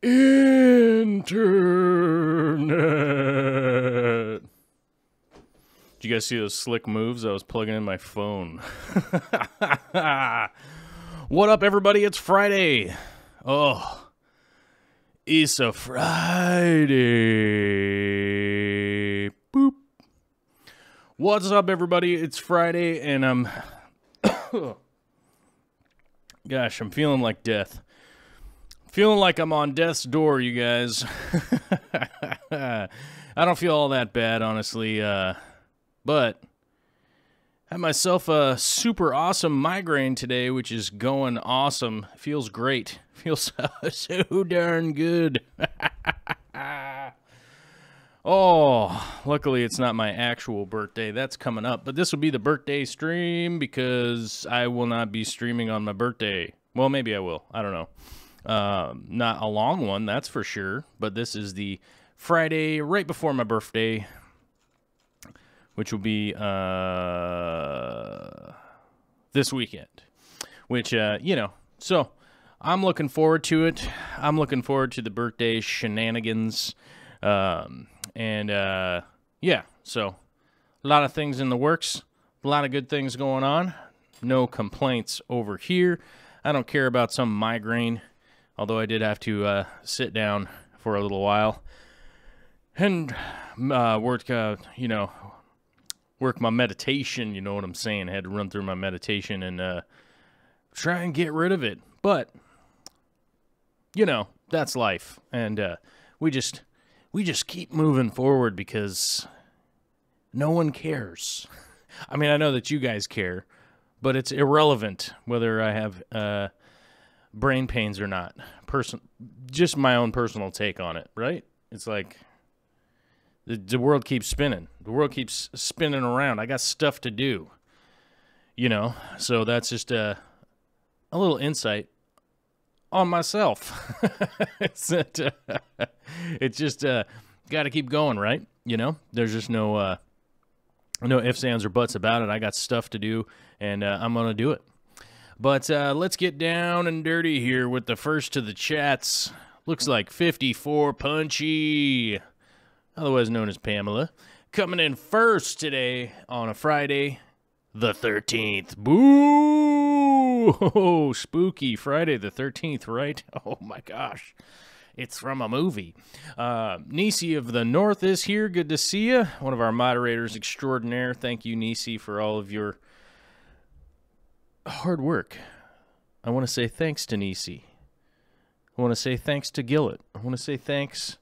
Internet. Did you guys see those slick moves? I was plugging in my phone. What up, everybody? It's Friday. Oh, it's a Friday. Boop. What's up, everybody? It's Friday, and I'm... Gosh, I'm feeling like death. Feeling like I'm on death's door, you guys. I don't feel all that bad, honestly, but I had myself a super awesome migraine today, which is going awesome. Feels great. Feels so darn good. Oh, luckily it's not my actual birthday. That's coming up, but this will be the birthday stream because I will not be streaming on my birthday. Well, maybe I will. I don't know. Not a long one, that's for sure, but this is the Friday right before my birthday, which will be this weekend, which so I'm looking forward to it. I'm looking forward to the birthday shenanigans, yeah, so a lot of things in the works, a lot of good things going on, no complaints over here. I don't care about some migraine. Although I did have to sit down for a little while and work my meditation, you know what I'm saying? I had to run through my meditation and try and get rid of it. But, that's life. And we just keep moving forward because no one cares. I mean, I know that you guys care, but it's irrelevant whether I have... brain pains or not. Just my own personal take on it, right? It's like the world keeps spinning. The world keeps spinning around. I got stuff to do, So that's just a little insight on myself. It's just got to keep going, right? There's just no ifs, ands, or buts about it. I got stuff to do, and I'm gonna do it. But let's get down and dirty here with the first of the chats. Looks like 54 Punchy, otherwise known as Pamela, coming in first today on a Friday, the 13th. Boo! Oh, spooky Friday the 13th, right? Oh my gosh. It's from a movie. Nisi of the North is here. Good to see you. One of our moderators extraordinaire. Thank you, Nisi, for all of your hard work. I want to say thanks to Nisi. I want to say thanks to Gillett. I want to say thanks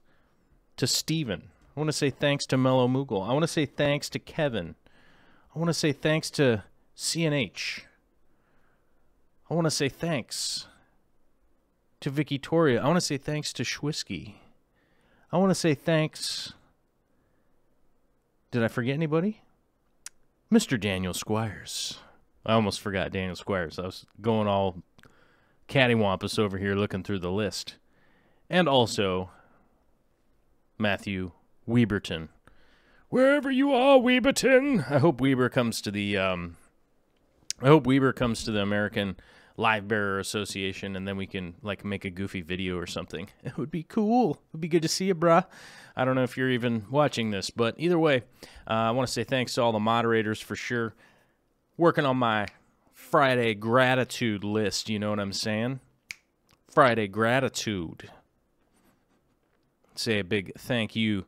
to Steven. I want to say thanks to Mellow Moogle. I want to say thanks to Kevin. I want to say thanks to CNH. I want to say thanks to Vicky Toria. I want to say thanks to Schwisky. I want to say thanks. Did I forget anybody? Mr. Daniel Squires. I almost forgot Daniel Squires. I was going all cattywampus over here looking through the list. And also Matthew Weberton. Wherever you are, Weberton. I hope Weber comes to the American Live Bearer Association, and then we can make a goofy video or something. It would be cool. It would be good to see you, bruh. I don't know if you're even watching this, but either way, I want to say thanks to all the moderators for sure. Working on my Friday gratitude list, you know what I'm saying? Friday gratitude. say a big thank you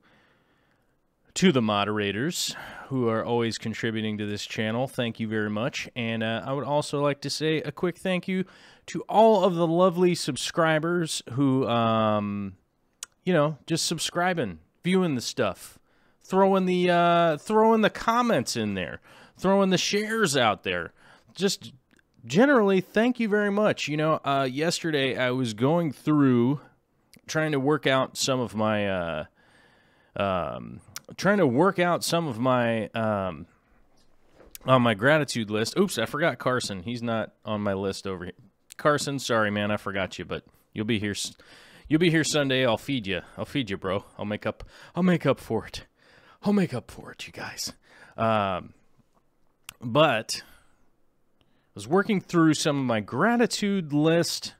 to the moderators who are always contributing to this channel. Thank you very much. And I would also like to say a quick thank you to all of the lovely subscribers who, you know, just subscribing, viewing the stuff, throwing the comments in there, throwing the shares out there. Just generally, thank you very much. You know, yesterday I was going through trying to work out some of my on my gratitude list. Oops, I forgot Carson. He's not on my list over here. Carson, sorry man, I forgot you, but you'll be here. You'll be here Sunday. I'll feed you. I'll feed you, bro. I'll make up for it. I'll make up for it, you guys. But I was working through some of my gratitude list,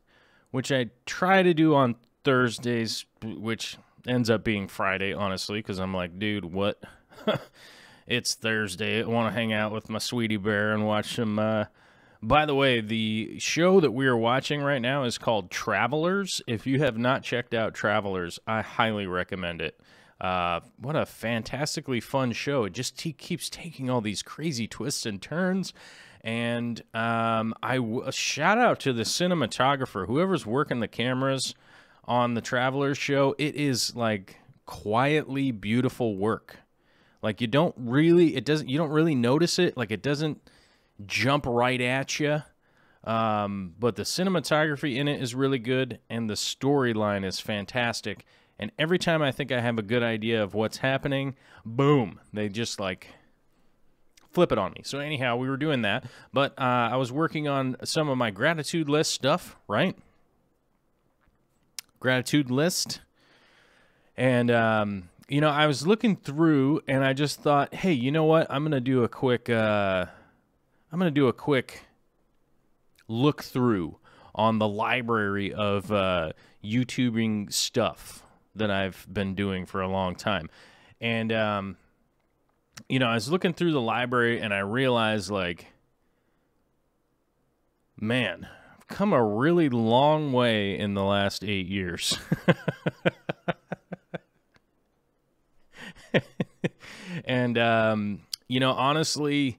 which I try to do on Thursdays, which ends up being Friday, honestly, because I'm like, dude, what? It's Thursday. I want to hang out with my sweetie bear and watch some... By the way, the show that we are watching right now is called Travelers. If you have not checked out Travelers, I highly recommend it. What a fantastically fun show. It just keeps taking all these crazy twists and turns. And a shout out to the cinematographer, whoever's working the cameras on the Travelers show. It is like quietly beautiful work. Like you don't really notice it. Like it doesn't jump right at you. But the cinematography in it is really good, and the storyline is fantastic. And every time I think I have a good idea of what's happening, boom, they just like flip it on me. So anyhow, we were doing that, but I was working on some of my gratitude list stuff, right? Gratitude list. And, you know, I was looking through and I just thought, hey, you know what? I'm going to do a quick look through on the library of YouTubing stuff that I've been doing for a long time. And, you know, I was looking through the library and I realized, like, man, I've come a really long way in the last 8 years. And, you know, honestly,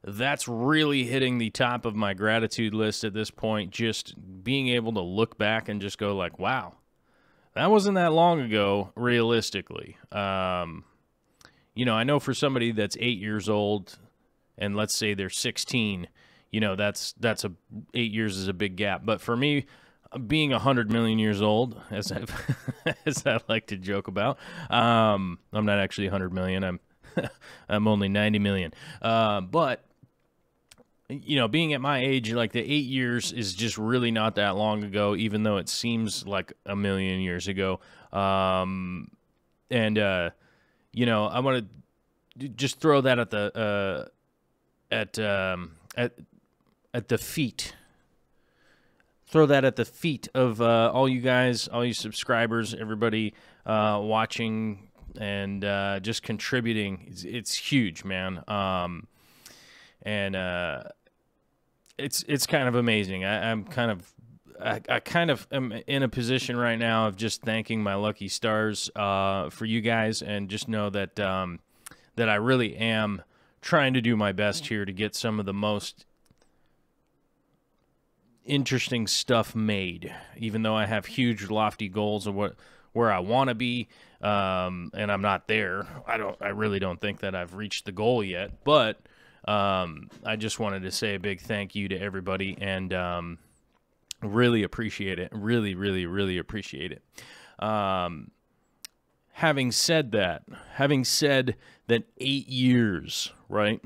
that's really hitting the top of my gratitude list at this point, just being able to look back and just go like, wow, that wasn't that long ago, realistically. You know, I know for somebody that's 8 years old and let's say they're 16, you know, that's 8 years is a big gap. But for me, being 100 million years old, as I like to joke about, I'm not actually 100 million. I'm only 90 million. But you know, being at my age, like the 8 years is just really not that long ago, even though it seems like a million years ago. And you know, I want to just throw that at the feet. Throw that at the feet of all you guys, all you subscribers, everybody watching and just contributing. It's huge, man. And it's kind of amazing. I kind of am in a position right now of just thanking my lucky stars for you guys, and just know that that I really am trying to do my best here to get some of the most interesting stuff made, even though I have huge lofty goals of where I want to be, and I'm not there. I really don't think that I've reached the goal yet, but I just wanted to say a big thank you to everybody, and really appreciate it. Really, really, really appreciate it. Having said that 8 years, right?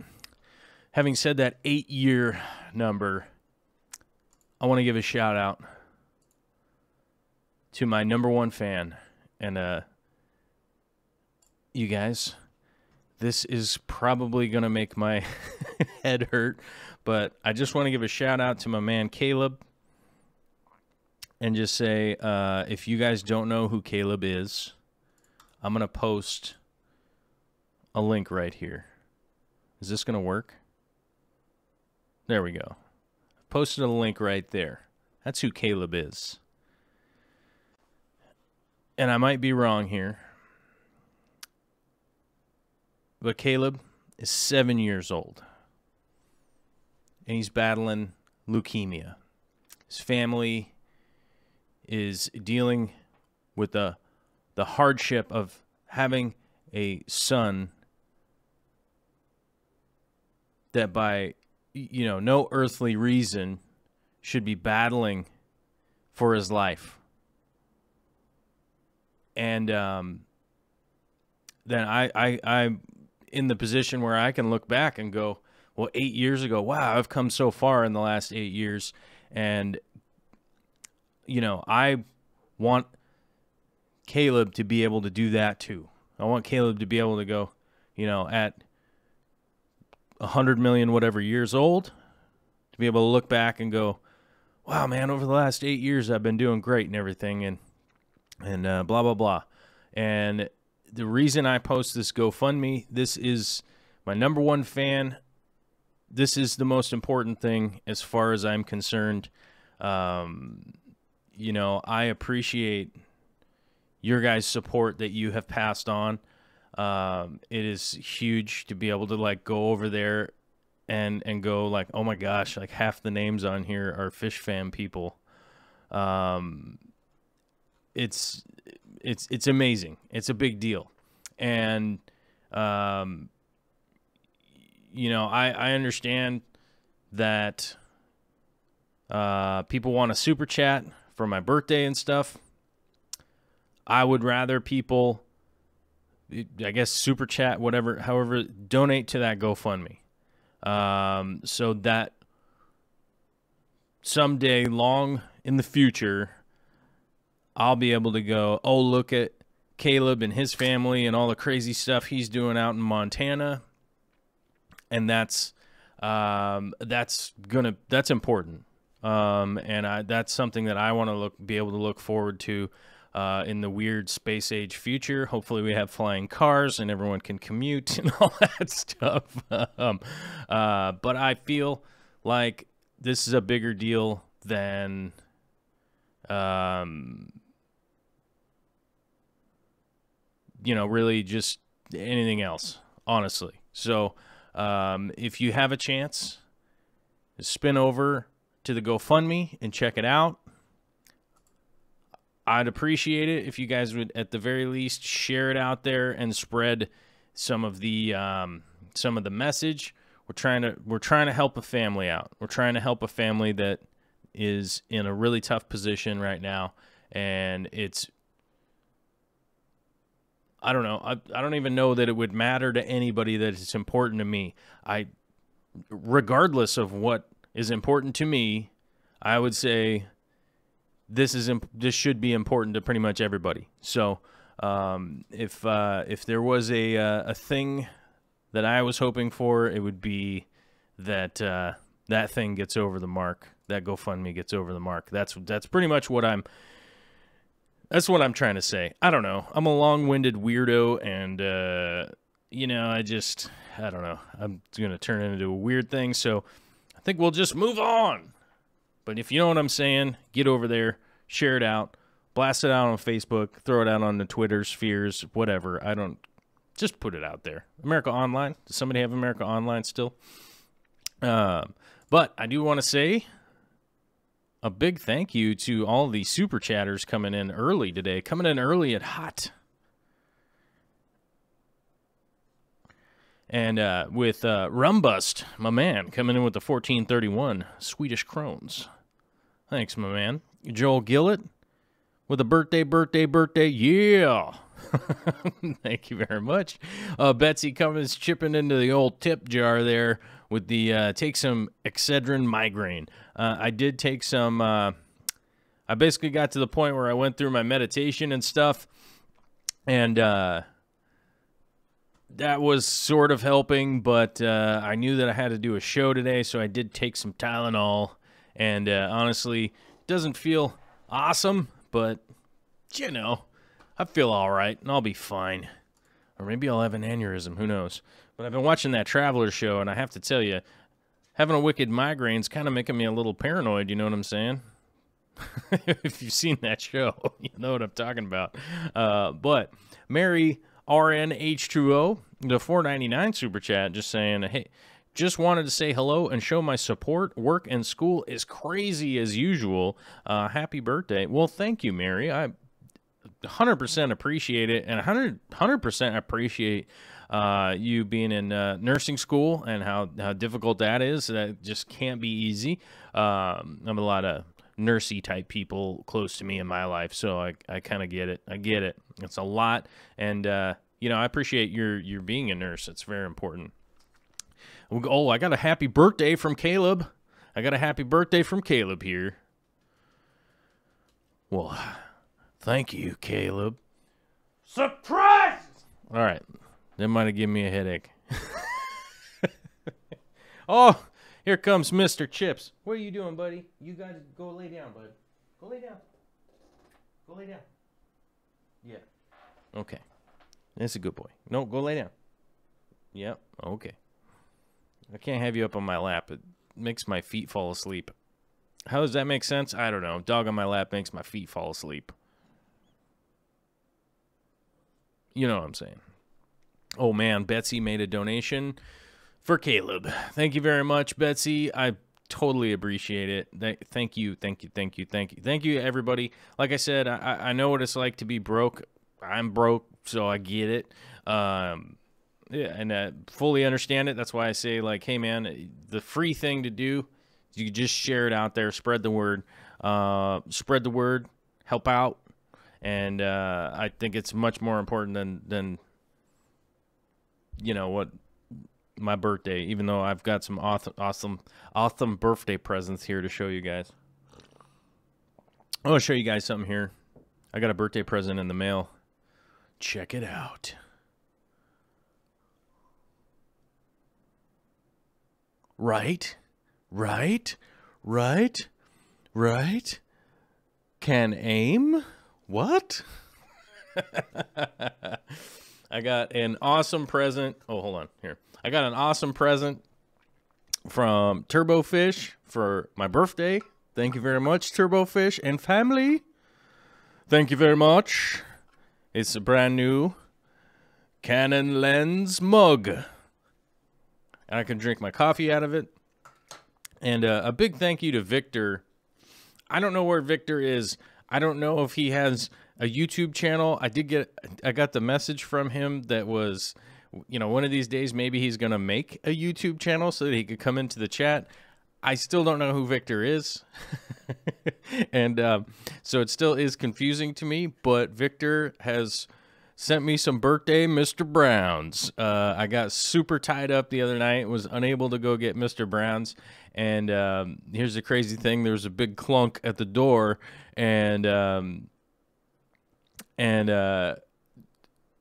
Having said that 8-year number, I want to give a shout out to my #1 fan, and you guys, this is probably going to make my head hurt, but I just want to give a shout out to my man Caleb and just say, if you guys don't know who Caleb is, I'm going to post a link right here. Is this going to work? There we go. Posted a link right there. That's who Caleb is. and I might be wrong here, but Caleb is 7 years old, and he's battling leukemia. His family is dealing with the hardship of having a son that by, no earthly reason should be battling for his life. And then I'm in the position where I can look back and go, well, 8 years ago, wow, I've come so far in the last 8 years. And, I want Caleb to be able to do that too. I want Caleb to be able to go, at 100 million whatever years old, to be able to look back and go, wow, man, over the last 8 years I've been doing great and everything, and blah, blah, blah. And the reason I post this GoFundMe, this is my number one fan. This is the most important thing as far as I'm concerned. I appreciate your guys' support that you have passed on. It is huge to be able to go over there and go oh my gosh, half the names on here are Fish Fam people. It's amazing. It's a big deal. And, I understand that people want a super chat for my birthday and stuff. I would rather people, I guess, super chat, however, donate to that GoFundMe. So that someday long in the future, I'll be able to go, oh, look at Caleb and his family and all the crazy stuff he's doing out in Montana. And that's important. And that's something that I want to be able to look forward to in the weird space age future. Hopefully we have flying cars and everyone can commute and all that stuff. But I feel like this is a bigger deal than really just anything else, honestly. So if you have a chance, spin over to the GoFundMe and check it out. I'd appreciate it if you guys would, at the very least, share it out there and spread some of the message. We're trying to help a family out. We're trying to help a family that is in a really tough position right now, and I don't know. I don't even know that it would matter to anybody that it's important to me. Regardless of what is important to me, I would say this should be important to pretty much everybody. So if there was a thing that I was hoping for, it would be that that thing gets over the mark. That GoFundMe gets over the mark. That's pretty much what I'm trying to say. I don't know. I'm a long-winded weirdo, and I don't know. I'm going to turn it into a weird thing, so I think we'll just move on. But if you know what I'm saying, get over there, share it out, blast it out on Facebook, throw it out on the Twitter spheres, whatever. Just put it out there. America Online. Does somebody have America Online still? But I do want to say a big thank you to all the super chatters coming in early today. Coming in early at hot. And with Rumbust, my man, coming in with the 1431 Swedish Krones. Thanks, my man. Joel Gillett with a birthday. Yeah. Thank you very much. Betsy Cummins chipping into the old tip jar there with the take some Excedrin migraine. I did take some. I basically got to the point where I went through my meditation and stuff, and that was sort of helping, but I knew that I had to do a show today, so I did take some Tylenol, and honestly, it doesn't feel awesome, but, I feel all right, and I'll be fine. Or maybe I'll have an aneurysm, who knows. But I've been watching that Traveler show, and I have to tell you, having a wicked migraine's kind of making me a little paranoid, you know what I'm saying? If you've seen that show, you know what I'm talking about. But Mary RNH2O, the $4.99 super chat, just saying, hey, just wanted to say hello and show my support. Work and school is crazy as usual. Happy birthday. Well, thank you, Mary. I 100% appreciate it, and 100% appreciate you being in nursing school and how difficult that is. That just can't be easy. I have a lot of nursey type people close to me in my life, so I kind of get it. I get it. It's a lot, and you know, I appreciate your being a nurse. It's very important. Oh, I got a happy birthday from Caleb. I got a happy birthday from Caleb here. Well, thank you, Caleb. Surprise! All right. That might have given me a headache. Oh, here comes Mr. Chips. What are you doing, buddy? You got to go lay down, bud. Go lay down. Go lay down. Yeah. Okay. That's a good boy. No, go lay down. Yep. Okay. I can't have you up on my lap. It makes my feet fall asleep. How does that make sense? I don't know. Dog on my lap makes my feet fall asleep. You know what I'm saying. Oh, man. Betsy made a donation for Caleb. Thank you very much, Betsy. I totally appreciate it. Thank you, thank you, thank you, thank you. Thank you, everybody. Like I said, I know what it's like to be broke. I'm broke, so I get it. Yeah, and I fully understand it. That's why I say, like, hey, man, the free thing to do, you just share it out there, spread the word. Spread the word, help out. And I think it's much more important than you know, what my birthday, even though I've got some awesome birthday presents here to show you guys. I want to show you guys something here. I got a birthday present in the mail. Check it out. Right? Can aim? What? I got an awesome present. Oh, hold on. Here. I got an awesome present from Turbofish for my birthday. Thank you very much, Turbofish and family. Thank you very much. It's a brand new Canon lens mug. And I can drink my coffee out of it. And a big thank you to Victor. I don't know where Victor is. I don't know if he has a YouTube channel. I got the message from him that was, you know, one of these days maybe he's going to make a YouTube channel so that he could come into the chat. I still don't know who Victor is. And so it still is confusing to me, but Victor has sent me some birthday Mr. Browns. I got super tied up the other night, was unable to go get Mr. Browns. And here's the crazy thing. There was a big clunk at the door, and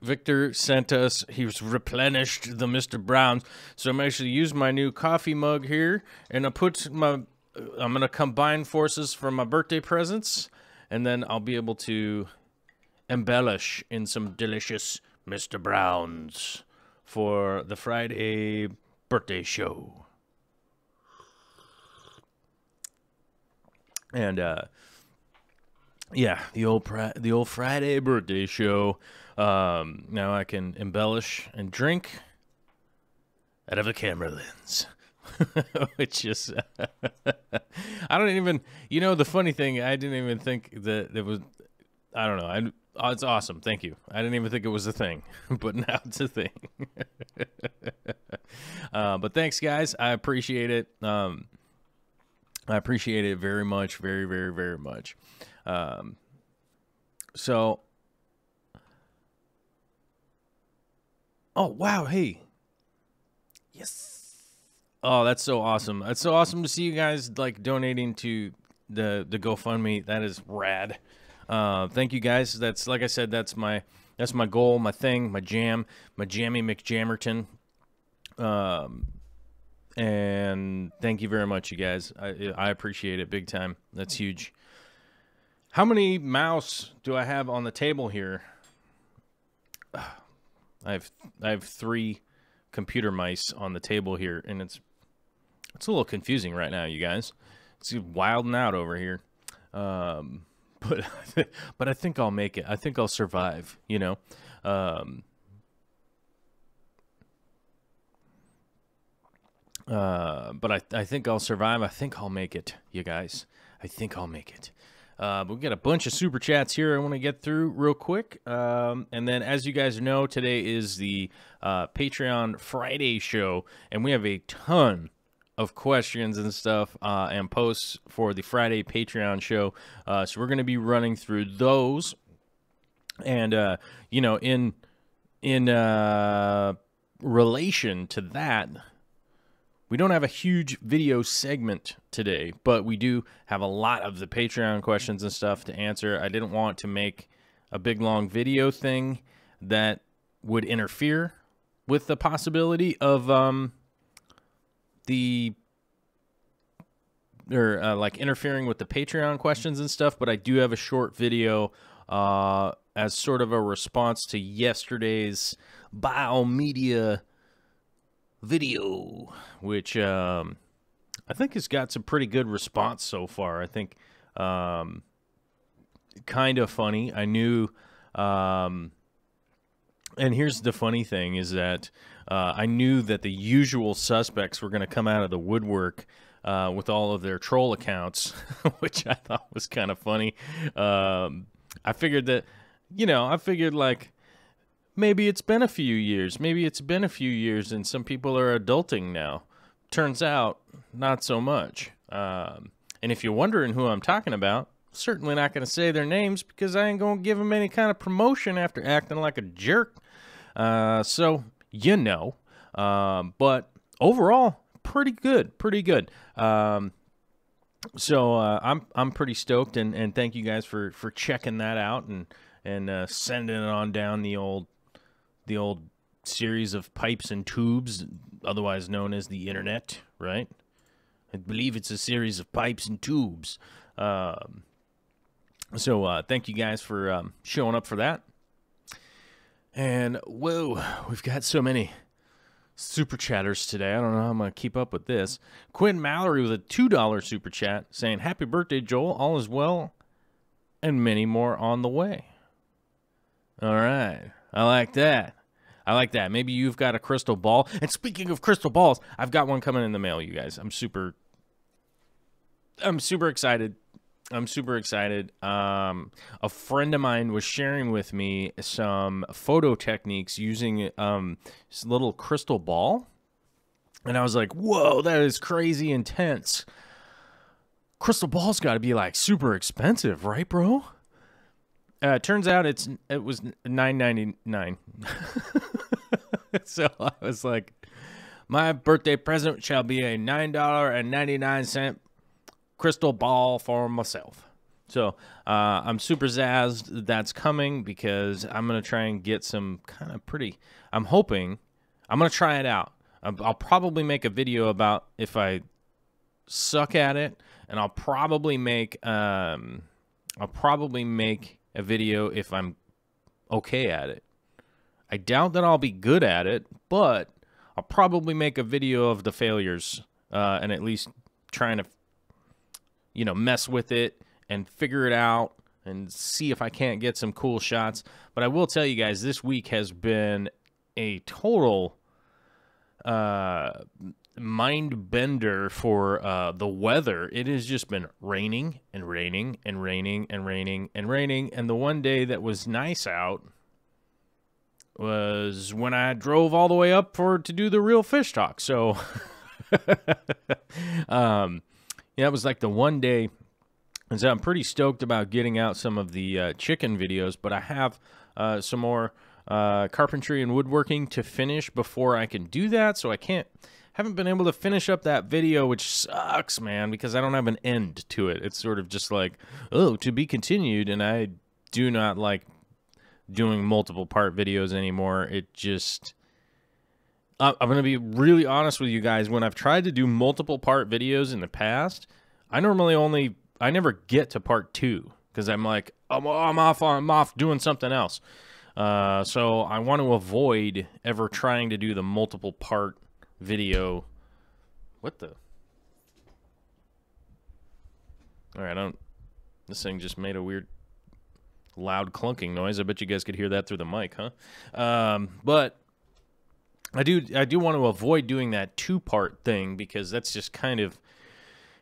Victor sent us, he was replenished the Mr. Browns. So I'm actually using my new coffee mug here, and I'm going to combine forces for my birthday presents, and then I'll be able to embellish in some delicious Mr. Browns for the Friday birthday show. And yeah, the old Friday birthday show. Now I can embellish and drink out of a camera lens. Which is I don't even, you know, the funny thing, I didn't even think that it was, I don't know. It's awesome. Thank you. I didn't even think it was a thing, but now it's a thing. But thanks, guys. I appreciate it. I appreciate it very much. Very, very, very much. So, oh, wow. Hey. Yes. Oh, that's so awesome. That's so awesome to see you guys like donating to the GoFundMe. That is rad. Thank you guys. That's, like I said, that's my goal, my thing, my jam, my Jammy McJammerton. And thank you very much, you guys. I appreciate it big time. That's huge. How many mouse do I have on the table here? I have 3 computer mice on the table here, and it's a little confusing right now, you guys. It's wilding out over here. But but I think I'll make it. I think I'll survive, you know. But I think I'll survive. I think I'll make it, you guys. I think I'll make it. But we've got a bunch of super chats here I want to get through real quick. And then, as you guys know, today is the Patreon Friday show, and we have a ton of questions and stuff and posts for the Friday Patreon show. So we're going to be running through those. And, you know, in relation to that, we don't have a huge video segment today, but we do have a lot of the Patreon questions and stuff to answer. I didn't want to make a big, long video thing that would interfere with the possibility of like interfering with the Patreon questions and stuff, but I do have a short video as sort of a response to yesterday's biomedia video, which I think has got some pretty good response so far. I think kind of funny. I knew, and here's the funny thing is that I knew that the usual suspects were going to come out of the woodwork with all of their troll accounts, which I thought was kind of funny. I figured that, you know, like, maybe it's been a few years. Maybe it's been a few years and some people are adulting now. Turns out, not so much. And if you're wondering who I'm talking about, certainly not going to say their names because I ain't going to give them any kind of promotion after acting like a jerk. So, you know. But overall, pretty good. So I'm pretty stoked, and thank you guys for checking that out and sending it on down the old series of pipes and tubes, otherwise known as the internet, right? I believe it's a series of pipes and tubes. So thank you guys for showing up for that. And whoa, we've got so many super chatters today. I don't know how I'm going to keep up with this. Quinn Mallory with a $2 super chat saying, "Happy birthday, Joel. All is well, and many more on the way." All right. I like that. Maybe you've got a crystal ball. And speaking of crystal balls, I've got one coming in the mail, you guys. I'm super excited. A friend of mine was sharing with me some photo techniques using this little crystal ball. And I was like, whoa, that is crazy intense. Crystal balls got to be like super expensive, right, bro? Turns out it was $9.99. So I was like, my birthday present shall be a $9.99 crystal ball for myself. So I'm super zazzed that's coming because I'm going to try and get some kind of pretty, I'm going to try it out. I'll probably make a video about if I suck at it, and I'll probably make a video if I'm okay at it. I doubt that I'll be good at it, but I'll probably make a video of the failures and at least trying to, you know, mess with it and figure it out and see if I can't get some cool shots. But I will tell you guys, this week has been a total mind bender for the weather. It has just been raining and raining and raining and raining and raining. And the one day that was nice out was when I drove all the way up to do the real fish talk. So yeah, it was like the one day. And so I'm pretty stoked about getting out some of the chicken videos, but I have some more carpentry and woodworking to finish before I can do that. So haven't been able to finish up that video, which sucks, man, because I don't have an end to it. It's sort of just like, oh, to be continued, and I do not like doing multiple part videos anymore. It just, I'm going to be really honest with you guys. When I've tried to do multiple part videos in the past, I never get to part 2 because I'm like, I'm off doing something else. So I want to avoid ever trying to do the multiple part video. What the? All right, This thing just made a weird, loud clunking noise. I bet you guys could hear that through the mic, huh? But I do want to avoid doing that two-part thing because that's just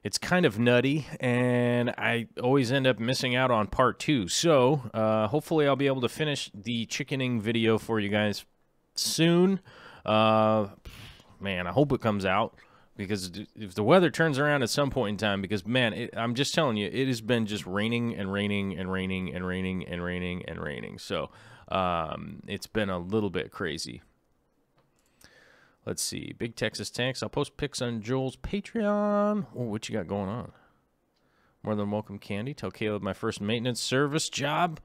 it's kind of nutty, and I always end up missing out on part 2. So hopefully I'll be able to finish the chickening video for you guys soon. Man, I hope it comes out, because if the weather turns around at some point in time, because, man, I'm just telling you, it has been just raining and raining and raining and raining and raining and raining. So it's been a little bit crazy. Let's see. Big Texas Tanks. I'll post pics on Joel's Patreon. Oh, what you got going on? More than welcome candy. Tell Caleb my first maintenance service job.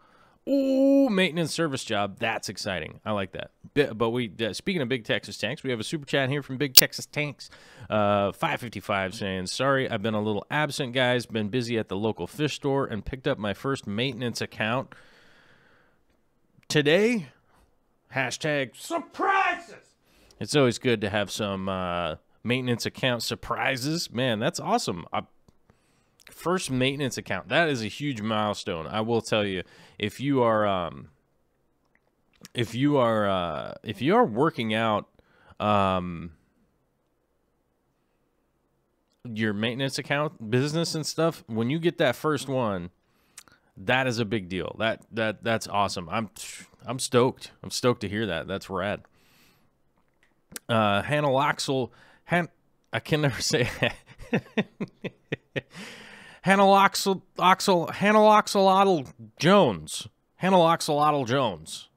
Ooh, maintenance service job. That's exciting. I like that. But speaking of Big Texas Tanks, we have a super chat here from Big Texas Tanks. 555 saying, sorry, I've been a little absent, guys. Been busy at the local fish store and picked up my first maintenance account today. Hashtag surprises. It's always good to have some maintenance account surprises. Man, that's awesome. First maintenance account. That is a huge milestone. I will tell you, if you are working out your maintenance account business and stuff, when you get that first one, that is a big deal. That's awesome. I'm stoked. I'm stoked to hear that. That's rad. Hanaloxyl, I can never say Hanaloxyl Jones. Hanaloxyl Jones.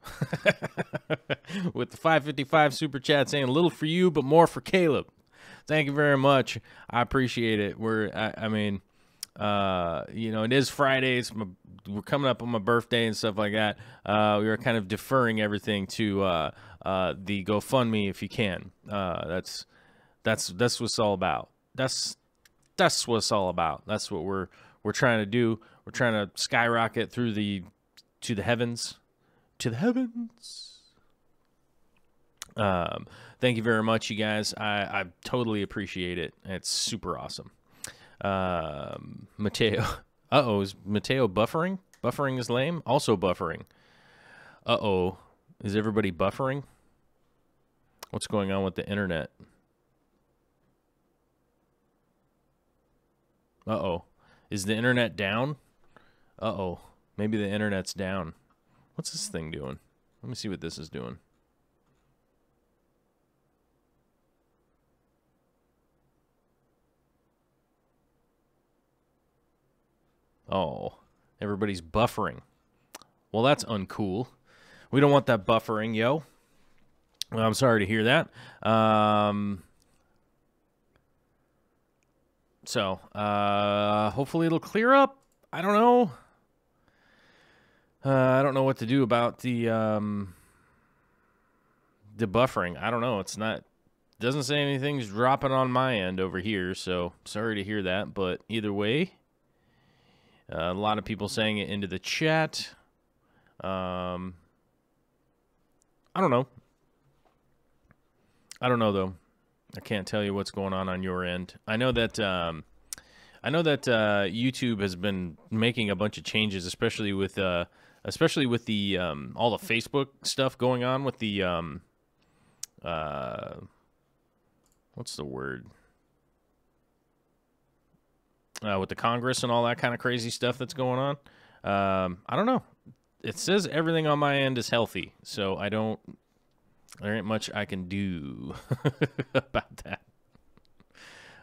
With the 555 super chat saying, a little for you, but more for Caleb. Thank you very much. I appreciate it. I mean, you know, it is Friday. We're coming up on my birthday and stuff like that. We were kind of deferring everything to the GoFundMe if you can. That's what it's all about. That's what it's all about. That's what we're trying to do. We're trying to skyrocket to the heavens. To the heavens. Thank you very much, you guys. I totally appreciate it. It's super awesome. Mateo. Uh-oh, is Mateo buffering? Buffering is lame? Also buffering. Uh-oh. Is everybody buffering? What's going on with the internet? Uh-oh. Is the internet down? Uh-oh. Maybe the internet's down. What's this thing doing? Let me see what this is doing. Oh, everybody's buffering. Well, that's uncool. We don't want that buffering, yo. Well, I'm sorry to hear that. So, hopefully it'll clear up. I don't know. I don't know what to do about the buffering. I don't know. It's not. Doesn't say anything's dropping on my end over here. So sorry to hear that. But either way, a lot of people saying it into the chat. I don't know. I don't know though. I can't tell you what's going on your end. I know that YouTube has been making a bunch of changes, especially with the all the Facebook stuff going on with the what's the word? With the Congress and all that kind of crazy stuff that's going on. I don't know. It says everything on my end is healthy, so there ain't much I can do about that.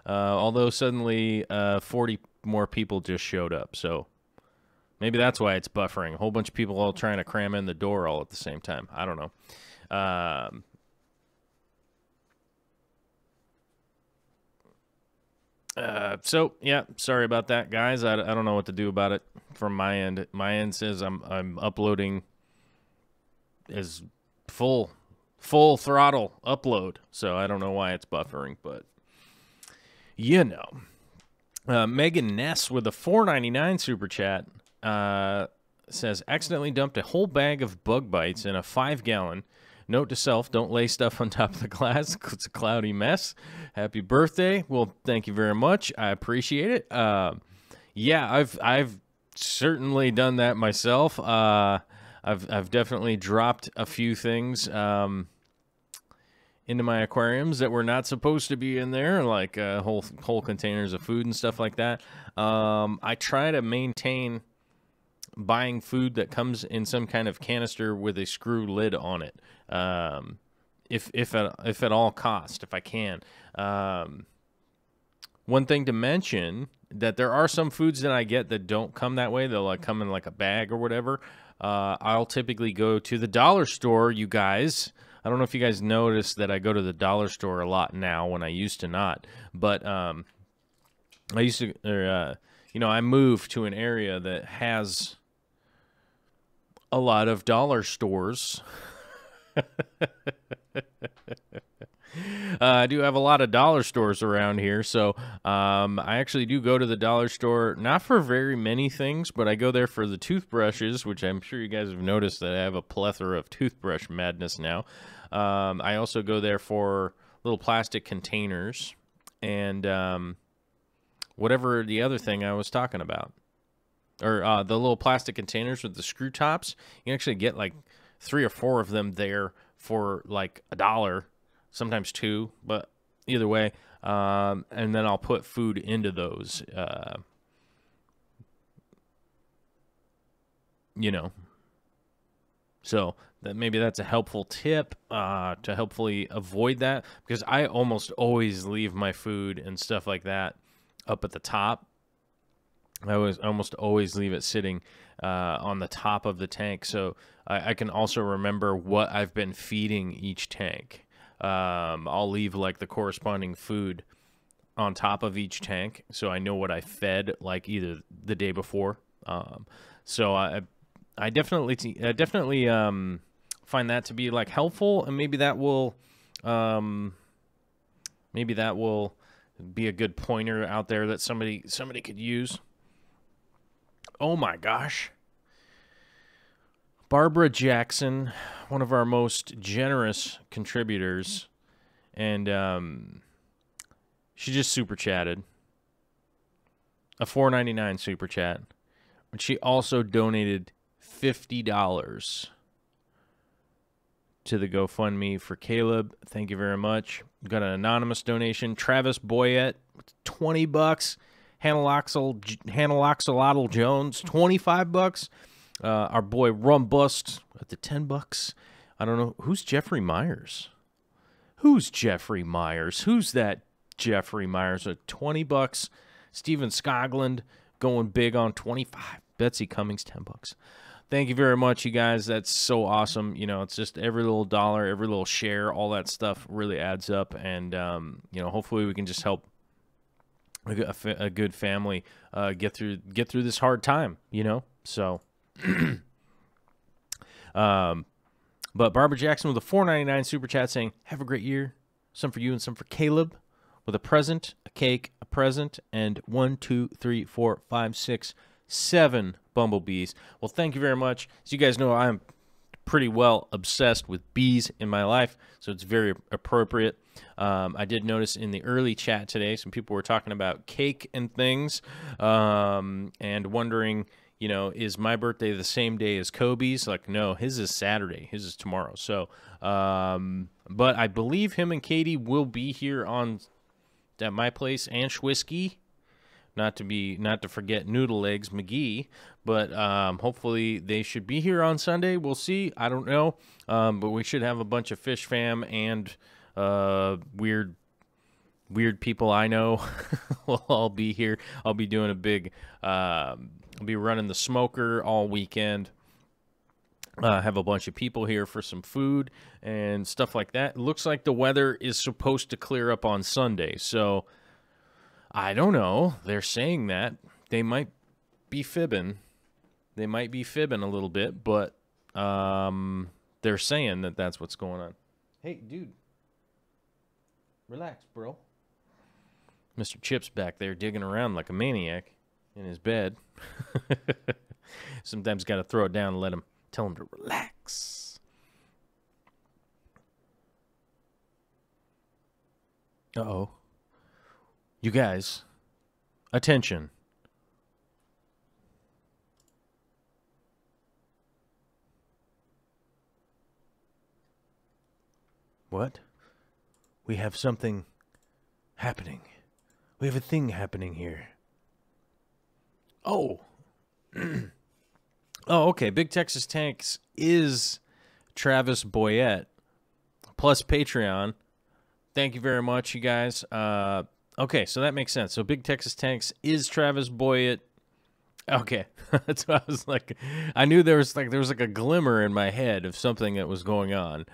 Although suddenly 40 more people just showed up, so maybe that's why it's buffering. A whole bunch of people all trying to cram in the door all at the same time. I don't know. So yeah, sorry about that, guys. I don't know what to do about it from my end. My end says I'm uploading as full throttle upload, so I don't know why it's buffering, but you know. Megan Ness with a $4.99 super chat says, accidentally dumped a whole bag of bug bites in a 5-gallon. Note to self, don't lay stuff on top of the glass. It's a cloudy mess. Happy birthday. Well, thank you very much. I appreciate it. Yeah, certainly done that myself. I've definitely dropped a few things into my aquariums that were not supposed to be in there, like whole containers of food and stuff like that. I try to maintain buying food that comes in some kind of canister with a screw lid on it, if at all cost, if I can. One thing to mention, that there are some foods that I get that don't come that way. They'll like come in like a bag or whatever. I'll typically go to the dollar store, you guys. I don't know if you guys noticed that I go to the dollar store a lot now when I used to not. But I used to, I moved to an area that has a lot of dollar stores. I do have a lot of dollar stores around here, so I actually do go to the dollar store, not for very many things, but I go there for the toothbrushes, which I'm sure you guys have noticed that I have a plethora of toothbrush madness now. I also go there for little plastic containers and whatever the other thing I was talking about. Or the little plastic containers with the screw tops. You can actually get like 3 or 4 of them there for like $1, sometimes $2, but either way. And then I'll put food into those, So maybe that's a helpful tip to hopefully avoid that, because I almost always leave my food and stuff like that up at the top. I almost always leave it sitting on the top of the tank, so I can also remember what I've been feeding each tank. I'll leave like the corresponding food on top of each tank, so I know what I fed like either the day before. So I definitely find that to be like helpful, and maybe that will be a good pointer out there that somebody could use. Oh my gosh. Barbara Jackson, one of our most generous contributors, and she just super chatted. A $4.99 super chat. But she also donated $50 to the GoFundMe for Caleb. Thank you very much. Got an anonymous donation. Travis Boyette, $20. Hannah Jones, $25. Our boy Rumbust at the $10. I don't know. Who's Jeffrey Myers? Who's that Jeffrey Myers at $20? Steven Skoglund going big on 25. Betsy Cummings, $10. Thank you very much, you guys. That's so awesome. It's just every little dollar, every little share, all that stuff really adds up. And, hopefully we can just help a good family get through this hard time, So, but Barbara Jackson with a $4.99 super chat saying, "Have a great year. Some for you and some for Caleb." With a present, a cake, a present, and 1, 2, 3, 4, 5, 6, 7 bumblebees. Well, thank you very much. As you guys know, I'm pretty well obsessed with bees in my life, so it's very appropriate. I did notice in the early chat today, some people were talking about cake and things, and wondering, is my birthday the same day as Kobe's? Like, no, his is Saturday. His is tomorrow. So, but I believe him and Katie will be here at my place, and Schwisky. Not to forget Noodle Legs McGee, but hopefully they should be here on Sunday. We'll see. I don't know, but we should have a bunch of Fish Fam and weird people I know will all be here. I'll be doing a big. I'll be running the smoker all weekend. Have a bunch of people here for some food and stuff like that. It looks like the weather is supposed to clear up on Sunday, so. I don't know. They're saying that. They might be fibbing. They might be fibbing a little bit, but they're saying that that's what's going on. Hey, dude. Relax, bro. Mr. Chip's back there digging around like a maniac in his bed. Sometimes got to throw it down and tell him to relax. Uh-oh. You guys, attention. What? We have something happening. We have a thing happening here. Oh. Oh, okay. Big Texas Tanks is Travis Boyette plus Patreon. Thank you very much, you guys. Okay, so that makes sense. So Big Texas Tanks is Travis Boyette. Okay, that's what I was like. I knew there was like a glimmer in my head of something that was going on,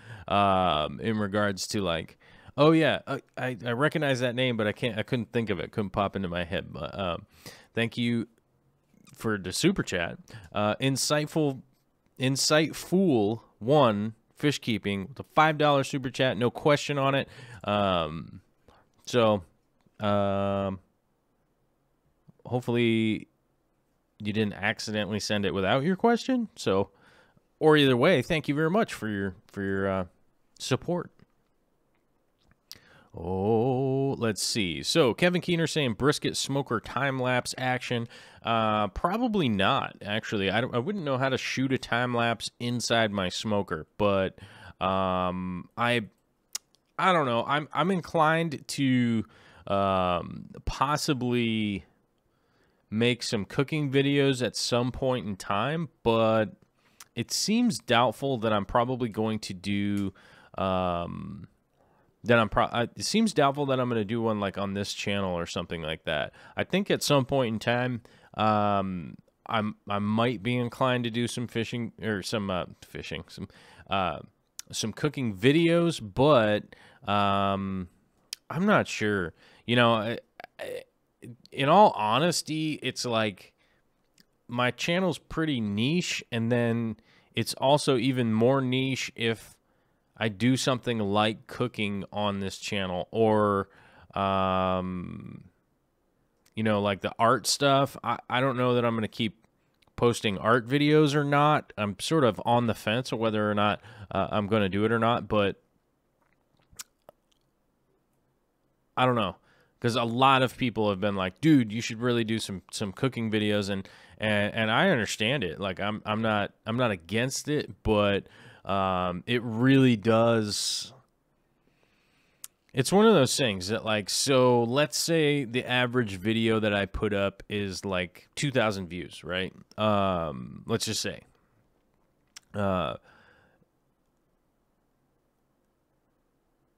in regards to like, oh yeah, I recognize that name, but I couldn't think of it. Couldn't pop into my head. But thank you for the super chat. Insightful one fish keeping with a $5 super chat, no question on it. Hopefully you didn't accidentally send it without your question. So, or either way, thank you very much for your support. Oh, let's see. So Kevin Keener saying brisket smoker time lapse action. Probably not. Actually, I wouldn't know how to shoot a time lapse inside my smoker, but I don't know. I'm inclined to possibly make some cooking videos at some point in time, but it seems doubtful that I'm probably going to do it seems doubtful that I'm going to do one like on this channel or something like that. I think at some point in time I might be inclined to do some fishing or some cooking videos, but I'm not sure. You know, in all honesty, it's like my channel's pretty niche, and then it's also even more niche if I do something like cooking on this channel, or you know, like the art stuff. I don't know that I'm going to keep posting art videos or not. I'm sort of on the fence of whether or not I'm going to do it or not, but I don't know, because a lot of people have been like, dude, you should really do some cooking videos, and I understand it. Like I'm not against it, but it really does. It's one of those things that, like, so let's say the average video that I put up is like 2,000 views, right? Let's just say.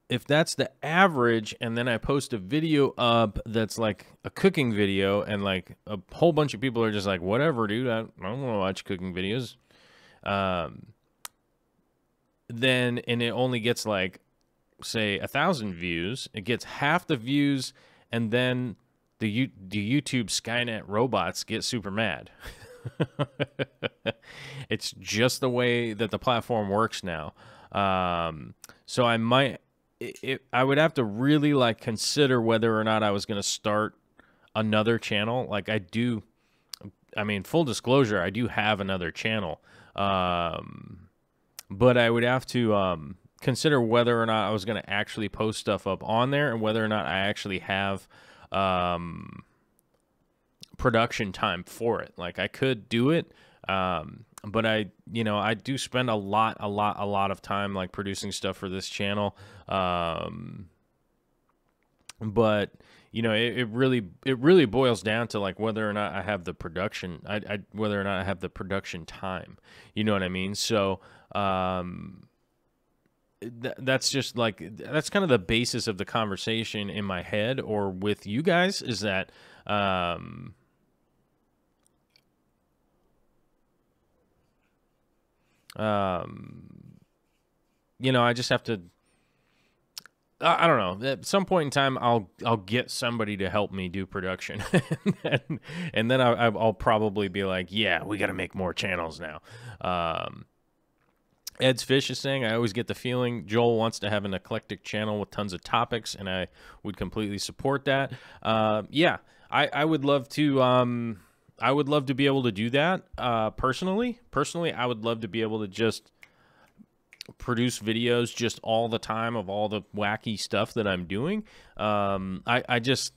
If that's the average, and then I post a video up that's like a cooking video, and like a whole bunch of people are just like, whatever, dude, I don't want to watch cooking videos. Then, and it only gets like, say, 1,000 views, it gets half the views, and then the YouTube Skynet robots get super mad. It's just the way that the platform works now. So I would have to really like consider whether or not I was going to start another channel. Like I mean, full disclosure, I do have another channel. But I would have to consider whether or not I was going to actually post stuff up on there, and whether or not I actually have production time for it. Like I could do it, but I do spend a lot of time like producing stuff for this channel. But you know, it really boils down to like whether or not I have the production, whether or not I have the production time. You know what I mean? So that's just like, that's kind of the basis of the conversation in my head or with you guys, is that you know, I just have to, I don't know, at some point in time I'll get somebody to help me do production. and then I'll probably be like, yeah, we got to make more channels now. Ed's Fish is saying, I always get the feeling Joel wants to have an eclectic channel with tons of topics, and I would completely support that. Yeah, I would love to. I would love to be able to do that. Personally, I would love to be able to just produce videos just all the time of all the wacky stuff that I'm doing. I just,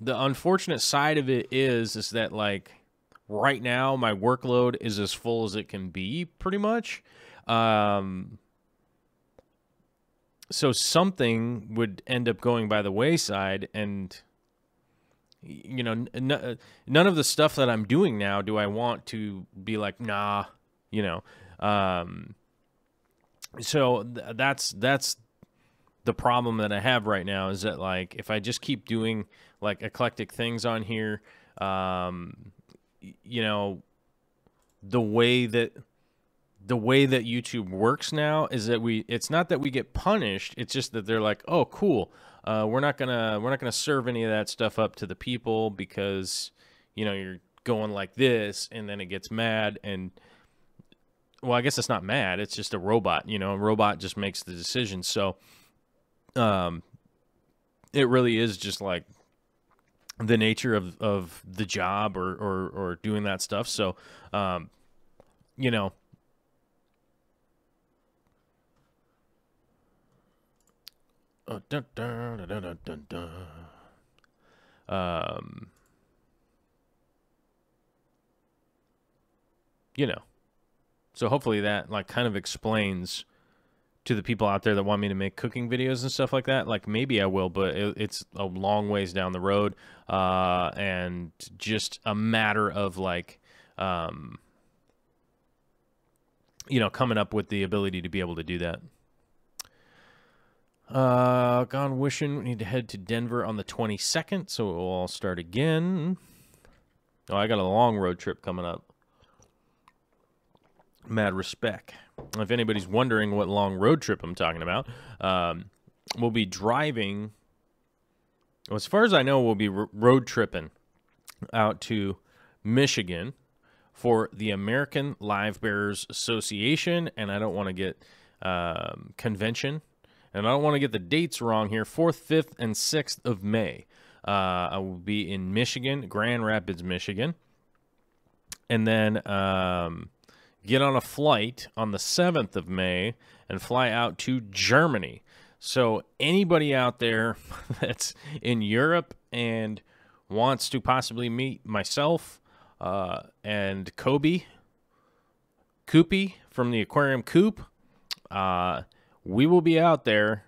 the unfortunate side of it is that like right now my workload is as full as it can be, pretty much. so something would end up going by the wayside, and you know, none of the stuff that I'm doing now do I want to be like, nah, you know. So that's the problem that I have right now, is that like if I just keep doing like eclectic things on here, you know, the way that YouTube works now is that it's not that we get punished, it's just that they're like, oh cool, we're not gonna serve any of that stuff up to the people because, you know, you're going like this, and then it gets mad. And well, I guess it's not mad, it's just a robot, you know, a robot just makes the decision. So it really is just like the nature of the job or doing that stuff. So you know, dun, dun, dun, dun, dun, dun. You know, so hopefully that like kind of explains to the people out there that want me to make cooking videos and stuff like that. Like maybe I will, but it's a long ways down the road, and just a matter of like, you know, coming up with the ability to be able to do that. Gone wishing. We need to head to Denver on the 22nd, so it will all start again. Oh, I got a long road trip coming up. Mad respect. If anybody's wondering what long road trip I'm talking about, we'll be driving. Well, as far as I know, we'll be road tripping out to Michigan for the American Live Bearers Association, and I don't want to get convention, and I don't want to get the dates wrong here. 4th, 5th, and 6th of May. I will be in Michigan, Grand Rapids, Michigan, and then get on a flight on the 7th of May and fly out to Germany. So anybody out there that's in Europe and wants to possibly meet myself and Koopy from the Aquarium Coop, we will be out there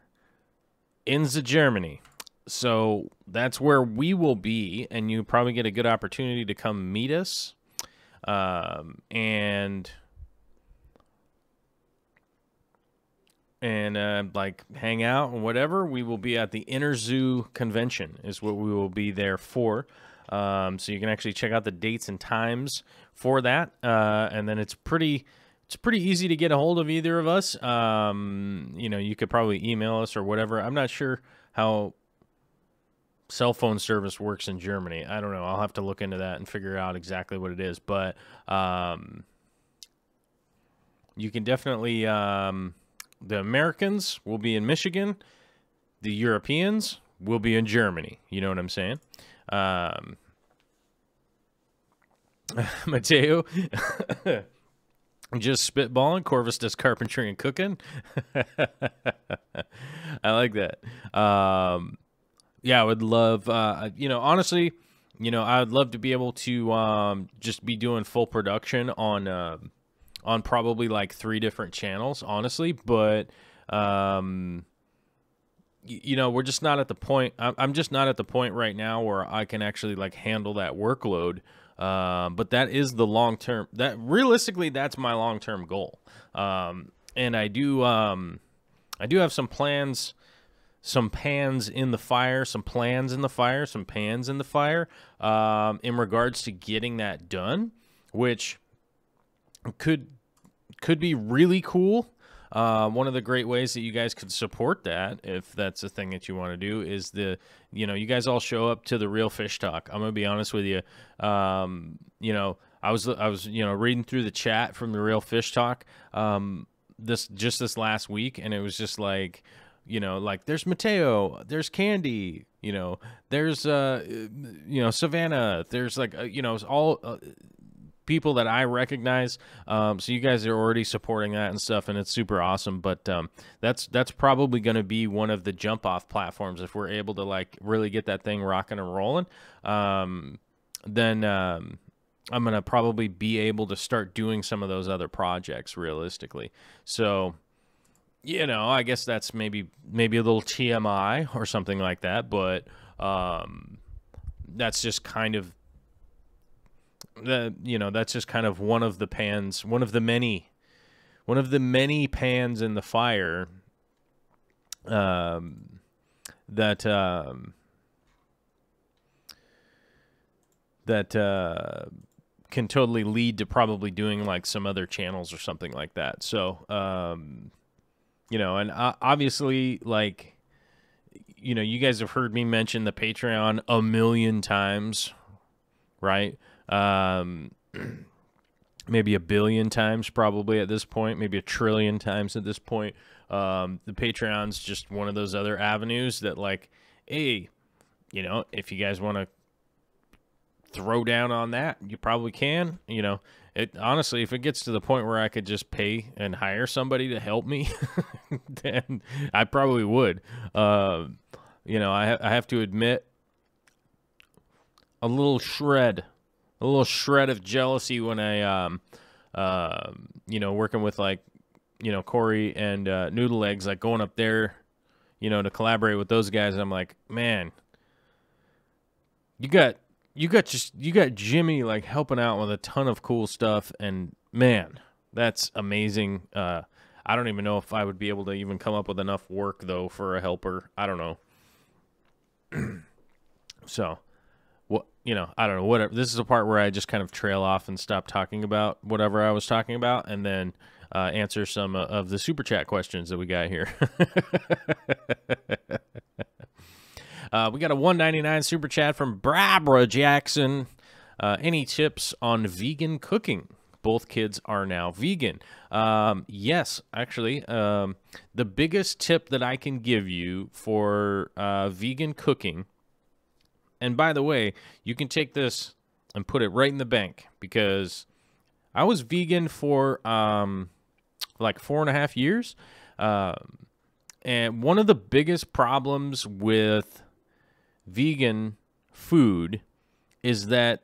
in Germany. So that's where we will be, and you probably get a good opportunity to come meet us. And like hang out and whatever. We will be at the Inner Zoo Convention is what we will be there for. So you can actually check out the dates and times for that. And then it's pretty easy to get a hold of either of us. You know, you could probably email us or whatever. I'm not sure how cell phone service works in Germany. I don't know. I'll have to look into that and figure out exactly what it is. But you can definitely... the Americans will be in Michigan. The Europeans will be in Germany. You know what I'm saying? Mateo, just spitballing. Corvus does carpentry and cooking. I like that. Yeah, I would love, you know, honestly, you know, I would love to be able to just be doing full production on probably like 3 different channels, honestly. But, you know, we're just not at the point. I'm just not at the point right now where I can actually like handle that workload. But that is the long term. That realistically, that's my long term goal. And I do have some plans, some pans in the fire, some plans in the fire, some pans in the fire, in regards to getting that done, which could be really cool. One of the great ways that you guys could support that, if that's a thing that you want to do, is you know, you guys all show up to the Real Fish Talk. I'm gonna be honest with you. You know, I was you know, reading through the chat from the Real Fish Talk this last week, and it was just like, you know, like there's Mateo, there's Candy, you know, there's you know, Savannah, there's like you know, all people that I recognize. So you guys are already supporting that and stuff, and it's super awesome. But that's probably going to be one of the jump off platforms if we're able to like really get that thing rocking and rolling. Then I'm going to probably be able to start doing some of those other projects realistically. So you know, I guess that's maybe a little TMI or something like that, but that's just kind of that's just kind of one of the pans, one of the many pans in the fire that can totally lead to probably doing like some other channels or something like that. So, you know, and obviously, like, you know, you guys have heard me mention the Patreon a million times, right? Maybe a billion times probably at this point, maybe a trillion times at this point. The Patreon's just one of those other avenues that, like, hey, you know, if you guys want to throw down on that, you probably can. You know, it honestly, if it gets to the point where I could just pay and hire somebody to help me, then I probably would. You know, I have to admit, a little shred of jealousy when I, you know, working with, like, you know, Corey and Noodle Eggs, like going up there, you know, to collaborate with those guys. I'm like, man, you got Jimmy, like, helping out with a ton of cool stuff, and man, that's amazing. I don't even know if I would be able to even come up with enough work though for a helper. I don't know. So, what, you know, I don't know, whatever. This is a part where I just kind of trail off and stop talking about whatever I was talking about, and then answer some of the super chat questions that we got here. We got a $1.99 super chat from Barbara Jackson. Any tips on vegan cooking? Both kids are now vegan. Yes, actually, the biggest tip that I can give you for vegan cooking, and by the way, you can take this and put it right in the bank, because I was vegan for like 4.5 years. And one of the biggest problems with vegan food is that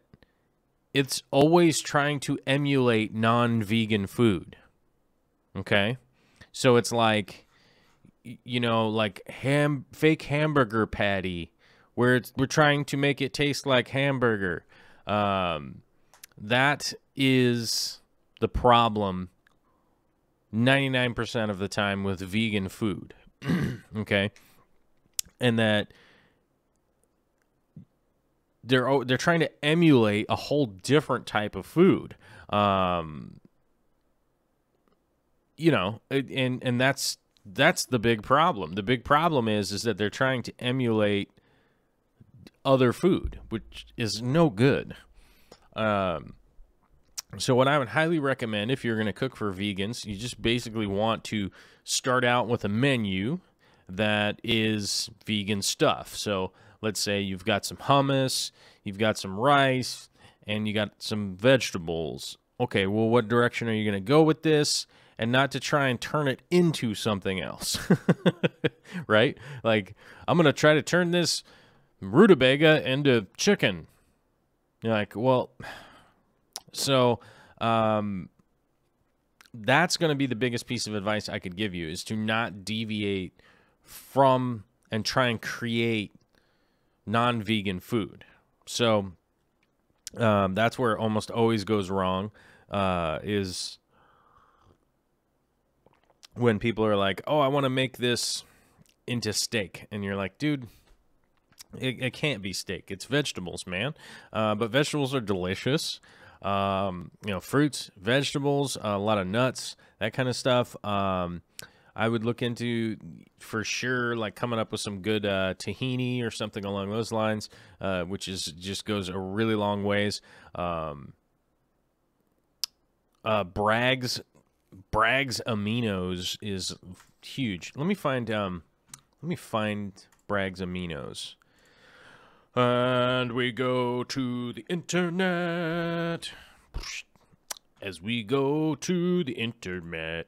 it's always trying to emulate non-vegan food. Okay? So it's like, you know, like fake hamburger patty, where we're trying to make it taste like hamburger. That is the problem 99% of the time with vegan food. Okay? And that they're trying to emulate a whole different type of food. You know, and that's the big problem. The big problem is that they're trying to emulate other food, which is no good. So what I would highly recommend, if you're going to cook for vegans, you just basically want to start out with a menu that is vegan stuff. So let's say you've got some hummus, you've got some rice, and you got some vegetables. Okay, well, what direction are you going to go with this? And not to try and turn it into something else, right? Like, I'm going to try to turn this rutabaga into chicken. You're like, well, so that's going to be the biggest piece of advice I could give you, is to not deviate from and try and create non-vegan food. So that's where it almost always goes wrong, is when people are like, oh, I want to make this into steak. And you're like, dude, it can't be steak. It's vegetables, man. But vegetables are delicious. You know, fruits, vegetables, a lot of nuts, that kind of stuff. I would look into, for sure, like coming up with some good tahini or something along those lines, which is just goes a really long ways. Bragg's Aminos is huge. Let me find Bragg's Aminos. And we go to the internet. As we go to the internet.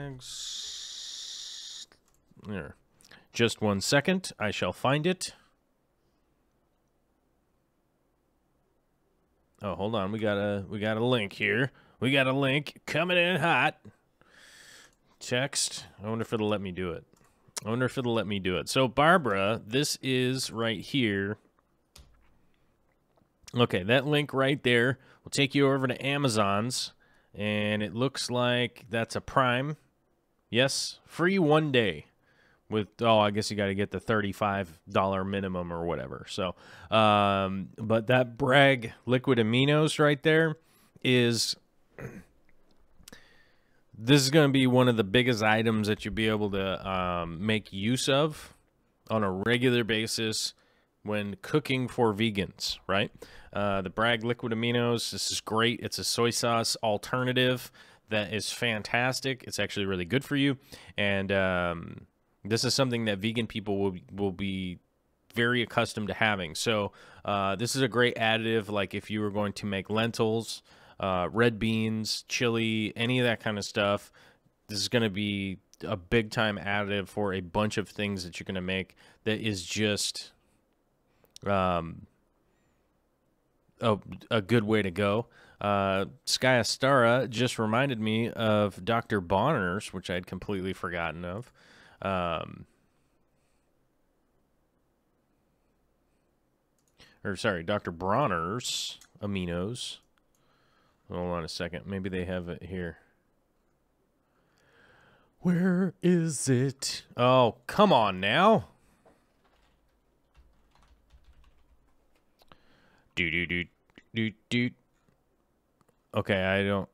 Bragg's. There. Just 1 second. I shall find it. Oh, hold on. We got a link here. We got a link coming in hot. Text. I wonder if it'll let me do it. So, Barbara, this is right here. Okay, that link right there will take you over to Amazon's, and it looks like that's a Prime. Yes, free 1 day. With, I guess you got to get the $35 minimum or whatever. So, but that Bragg liquid aminos right there is, this is going to be one of the biggest items that you'll be able to make use of on a regular basis when cooking for vegans, right? The Bragg liquid aminos, this is great. It's a soy sauce alternative that is fantastic. It's actually really good for you. And, this is something that vegan people will be very accustomed to having. So this is a great additive, like if you were going to make lentils, red beans, chili, any of that kind of stuff. This is going to be a big-time additive for a bunch of things that you're going to make that is just a good way to go. Sky Astara just reminded me of Dr. Bonner's, which I'd completely forgotten of. Dr. Bronner's aminos. Hold on a second. Maybe they have it here. Where is it? Oh, come on now. Do. Okay,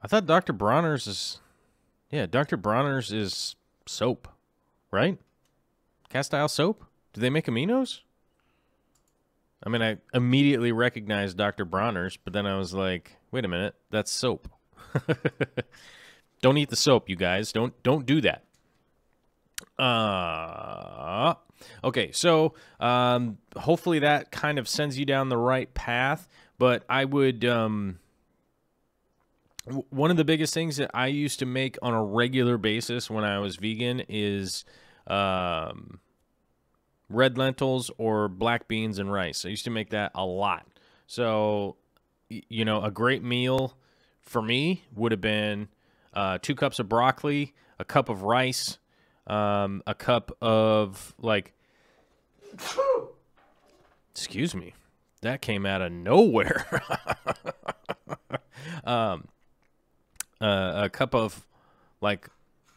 I thought Dr. Bronner's is... Yeah, Dr. Bronner's is soap, right? Cast iron soap? Do they make aminos? I mean, I immediately recognized Dr. Bronner's, but then I was like, wait a minute, that's soap. Don't eat the soap, you guys. Don't do that. Okay, so hopefully that kind of sends you down the right path, but I would... one of the biggest things that I used to make on a regular basis when I was vegan is red lentils or black beans and rice. I used to make that a lot. So, you know, a great meal for me would have been 2 cups of broccoli, a cup of rice, a cup of, like... Excuse me. That came out of nowhere. A cup of, like,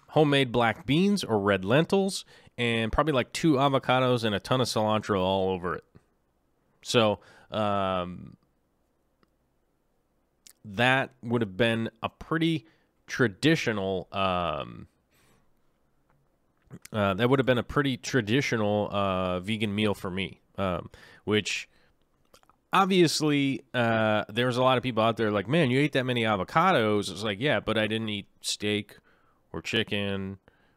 homemade black beans or red lentils, and probably like 2 avocados and a ton of cilantro all over it. So that would have been a pretty traditional vegan meal for me, which... Obviously, there's a lot of people out there like, man, you ate that many avocados. It's like, yeah, but I didn't eat steak or chicken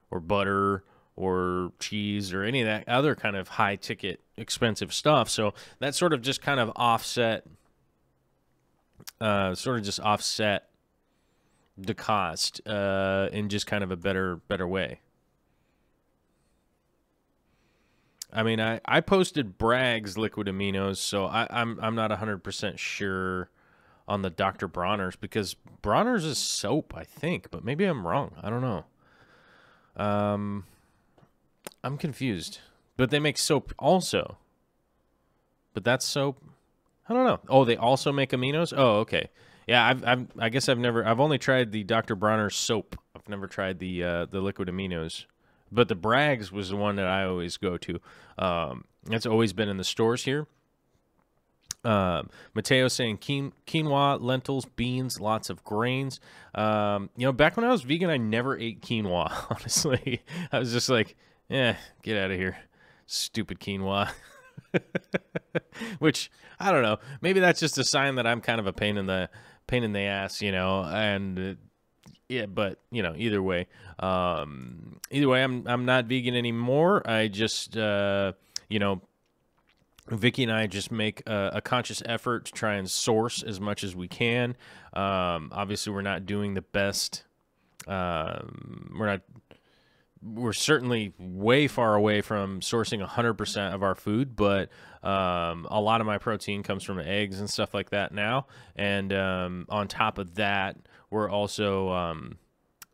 or butter or cheese or any of that other kind of high-ticket, expensive stuff. So that sort of just kind of offset the cost in just kind of a better way. I mean, I posted Bragg's liquid aminos, so I'm not 100% sure on the Dr. Bronner's, because Bronner's is soap, I think, but maybe I'm wrong. I don't know. I'm confused. But they make soap also. But that's soap? I don't know. Oh, they also make aminos? Oh, okay. Yeah, I guess I've only tried the Dr. Bronner's soap. I've never tried the liquid aminos. But the Bragg's was the one that I always go to. That's always been in the stores here. Mateo saying quinoa, lentils, beans, lots of grains. You know, back when I was vegan, I never ate quinoa, honestly. I was just like, get out of here. Stupid quinoa. Which, I don't know. Maybe that's just a sign that I'm kind of a pain in the ass, you know, and... Yeah, but you know, either way, I'm not vegan anymore. I just, you know, Vicky and I just make a conscious effort to try and source as much as we can. Obviously, we're not doing the best. We're not we're certainly way far away from sourcing 100% of our food, but a lot of my protein comes from eggs and stuff like that now. And on top of that, we're also,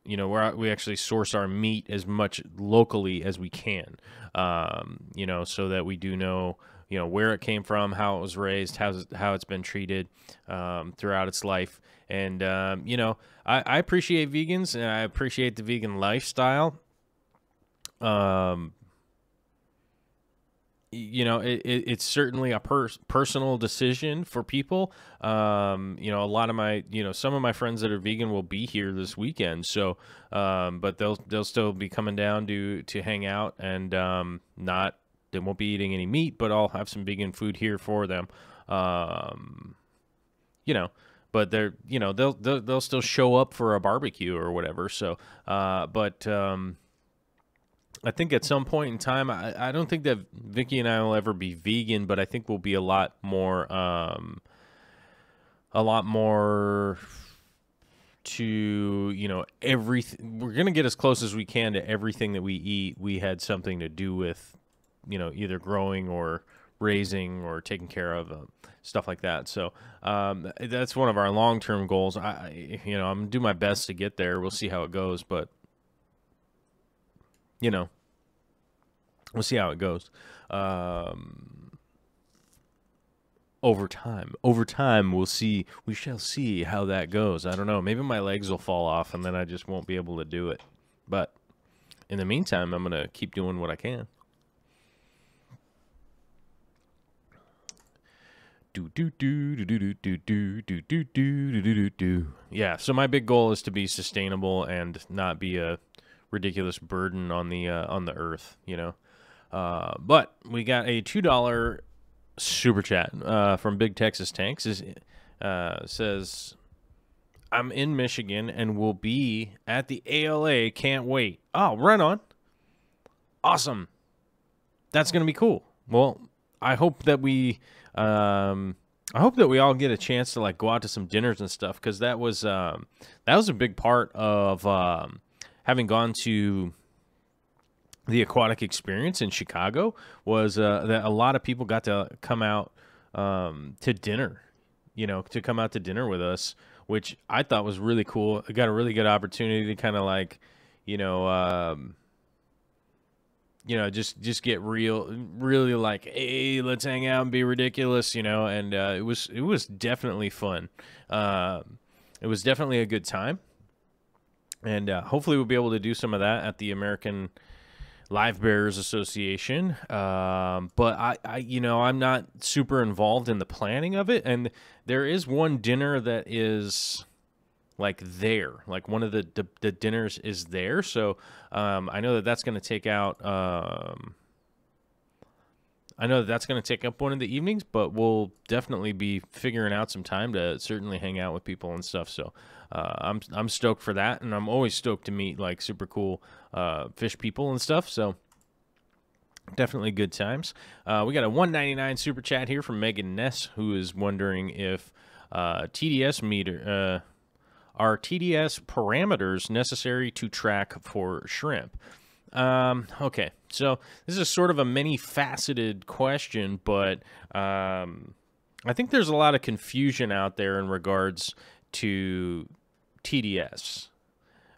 we actually source our meat as much locally as we can, so that we do know, where it came from, how it was raised, how it's been treated throughout its life. And, I appreciate vegans, and I appreciate the vegan lifestyle. It's certainly a personal decision for people. A lot of my, some of my friends that are vegan will be here this weekend. So, but they'll still be coming down to hang out, and they won't be eating any meat, but I'll have some vegan food here for them. But they'll still show up for a barbecue or whatever. So, I think at some point in time, I don't think that Vicky and I will ever be vegan, but I think we'll be a lot more to, everything. We're going to get as close as we can to everything that we eat. We had something to do with, either growing or raising or taking care of, stuff like that. So that's one of our long-term goals. I'm going to do my best to get there. We'll see how it goes, but we'll see how it goes. Over time, we shall see how that goes. I don't know. Maybe my legs will fall off and then I just won't be able to do it. But in the meantime, I'm going to keep doing what I can. Yeah, so my big goal is to be sustainable and not be a ridiculous burden on the earth, but we got a $2 super chat from Big Texas Tanks. Says, I'm in Michigan and will be at the ALA. Can't wait. Oh, right on. Awesome. That's gonna be cool. Well, I hope that we all get a chance to go out to some dinners and stuff, because that was a big part of having gone to the aquatic experience in Chicago, was that a lot of people got to come out to dinner, to come out to dinner with us, which I thought was really cool. I got a really good opportunity to kind of just get really hey, let's hang out and be ridiculous, and it was definitely fun. It was definitely a good time. And hopefully we'll be able to do some of that at the American Live Bearers Association. But I'm not super involved in the planning of it. And there is one dinner that is there, one of the dinners is there. So I know that's going to take out. I know that's going to take up one of the evenings, but we'll definitely be figuring out some time to certainly hang out with people and stuff. So I'm stoked for that, and I'm always stoked to meet super cool fish people and stuff. So definitely good times. We got a $1.99 super chat here from Megan Ness, who is wondering if TDS meter are TDS parameters necessary to track for shrimp. Okay, so this is sort of a many-faceted question, but I think there's a lot of confusion out there in regards to TDS.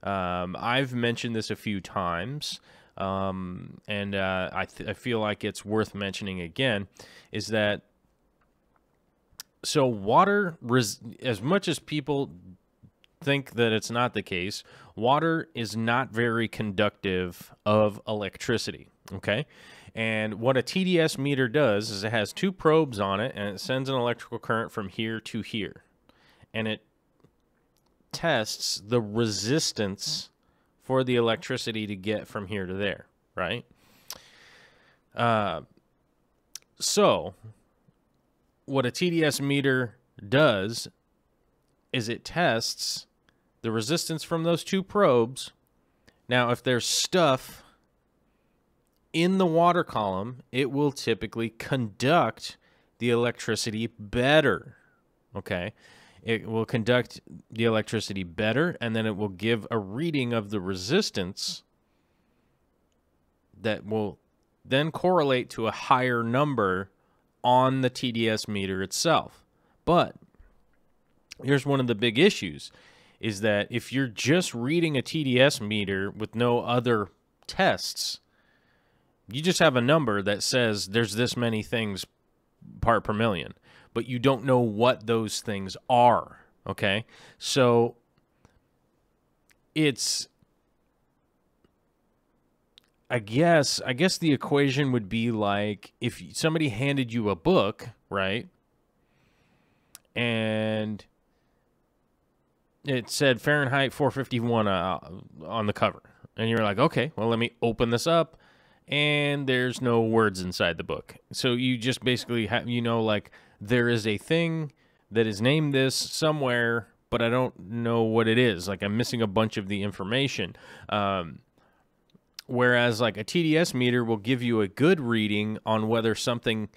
I've mentioned this a few times, and I feel like it's worth mentioning again, is that so water, as much as people think that it's not the case, water is not very conductive of electricity, okay? And what a TDS meter does is it has two probes on it, and it sends an electrical current from here to here. And it tests the resistance for the electricity to get from here to there, right? So what a TDS meter does is it tests the resistance from those two probes. Now, if there's stuff in the water column, it will typically conduct the electricity better, okay? It will conduct the electricity better, and then it will give a reading of the resistance that will then correlate to a higher number on the TDS meter itself. But here's one of the big issues, is that if you're just reading a TDS meter with no other tests, you just have a number that says there's this many things part per million, but you don't know what those things are, okay? So it's, I guess the equation would be like if somebody handed you a book, right? And it said Fahrenheit 451 on the cover. And you're like, okay, well, let me open this up. And there's no words inside the book. So you just basically have, like there is a thing that is named this somewhere, but I don't know what it is. Like I'm missing a bunch of the information. Whereas like a TDS meter will give you a good reading on whether something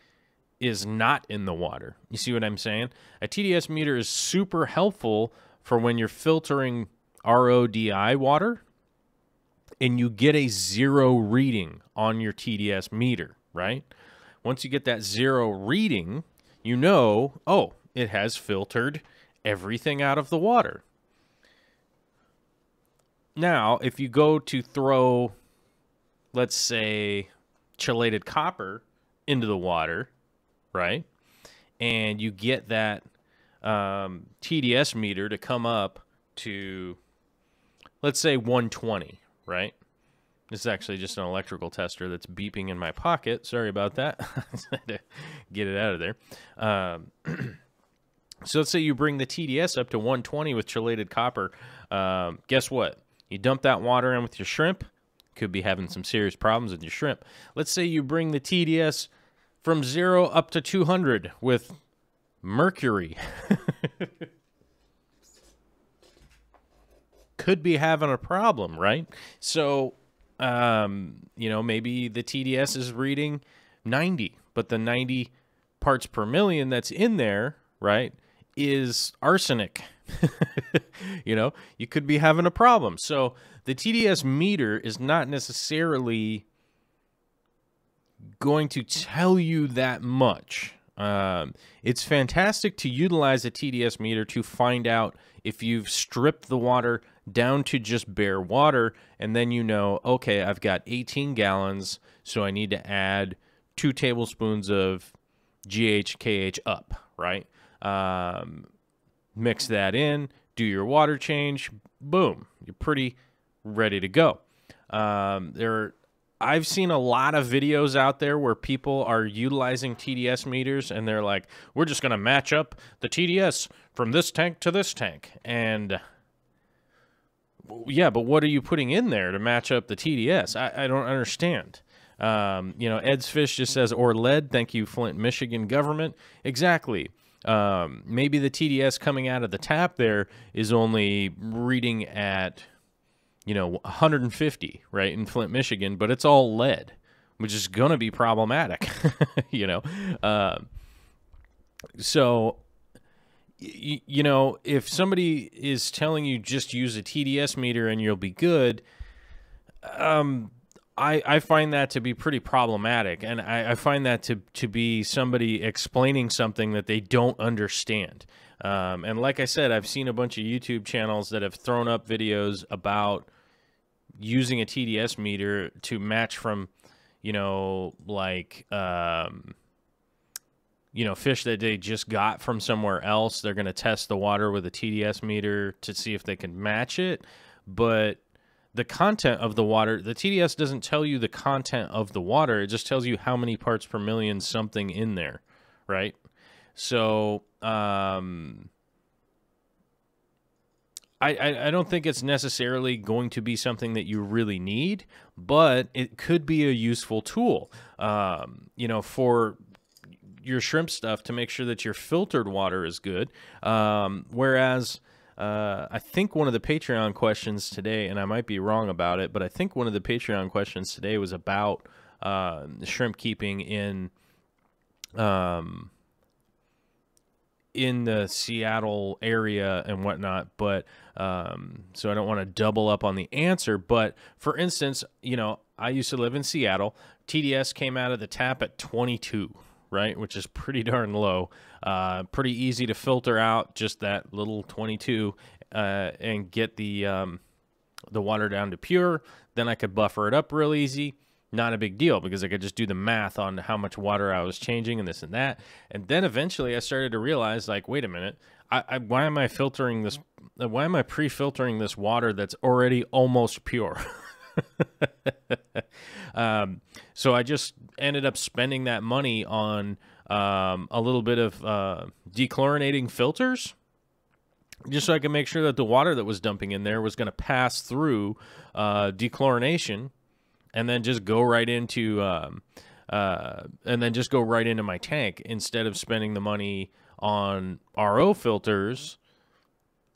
is not in the water. You see what I'm saying? A TDS meter is super helpful for when you're filtering RODI water and you get a 0 reading on your TDS meter, right? Once you get that 0 reading, you know, oh, it has filtered everything out of the water. Now, if you go to throw, let's say, chelated copper into the water, right? And you get that TDS meter to come up to, let's say, 120, right? This is actually just an electrical tester that's beeping in my pocket. Sorry about that. I had to get it out of there. So let's say you bring the TDS up to 120 with chelated copper. Guess what? You dump that water in with your shrimp. Could be having some serious problems with your shrimp. Let's say you bring the TDS from 0 up to 200 with mercury. Could be having a problem, right? So, maybe the TDS is reading 90, but the 90 parts per million that's in there, right, is arsenic. You could be having a problem. So the TDS meter is not necessarily going to tell you that much. It's fantastic to utilize a TDS meter to find out if you've stripped the water down to just bare water, and then okay, I've got 18 gallons, so I need to add 2 tablespoons of GHKH up, right? Mix that in, do your water change, boom, you're pretty ready to go. I've seen a lot of videos out there where people are utilizing TDS meters, and they're like, we're just going to match up the TDS from this tank to this tank. And yeah, but what are you putting in there to match up the TDS? I don't understand. Ed's Fish just says, or lead. Thank you, Flint, Michigan government. Exactly. Maybe the TDS coming out of the tap there is only reading at 150, right, in Flint, Michigan, but it's all lead, which is going to be problematic, So, if somebody is telling you just use a TDS meter and you'll be good, I find that to be pretty problematic, and I find that to be somebody explaining something that they don't understand. And like I said, I've seen a bunch of YouTube channels that have thrown up videos about using a TDS meter to match from, fish that they just got from somewhere else. They're going to test the water with a TDS meter to see if they can match it. But the content of the water, the TDS doesn't tell you the content of the water. It just tells you how many parts per million something in there, right? So I don't think it's necessarily going to be something that you really need, but it could be a useful tool, for your shrimp stuff to make sure that your filtered water is good. Whereas I think one of the Patreon questions today, and I might be wrong about it, but I think one of the Patreon questions today was about shrimp keeping in the Seattle area and whatnot, but so I don't want to double up on the answer. But for instance, I used to live in Seattle. TDS came out of the tap at 22, right, which is pretty darn low. Pretty easy to filter out just that little 22 and get the water down to pure. Then I could buffer it up real easy. Not a big deal because I could just do the math on how much water I was changing and this and that. And then eventually I started to realize, like, wait a minute, why am I filtering this? Why am I pre-filtering this water that's already almost pure? So I just ended up spending that money on a little bit of dechlorinating filters, just so I could make sure that the water that was dumping in there was going to pass through dechlorination, and then just go right into my tank instead of spending the money on RO filters,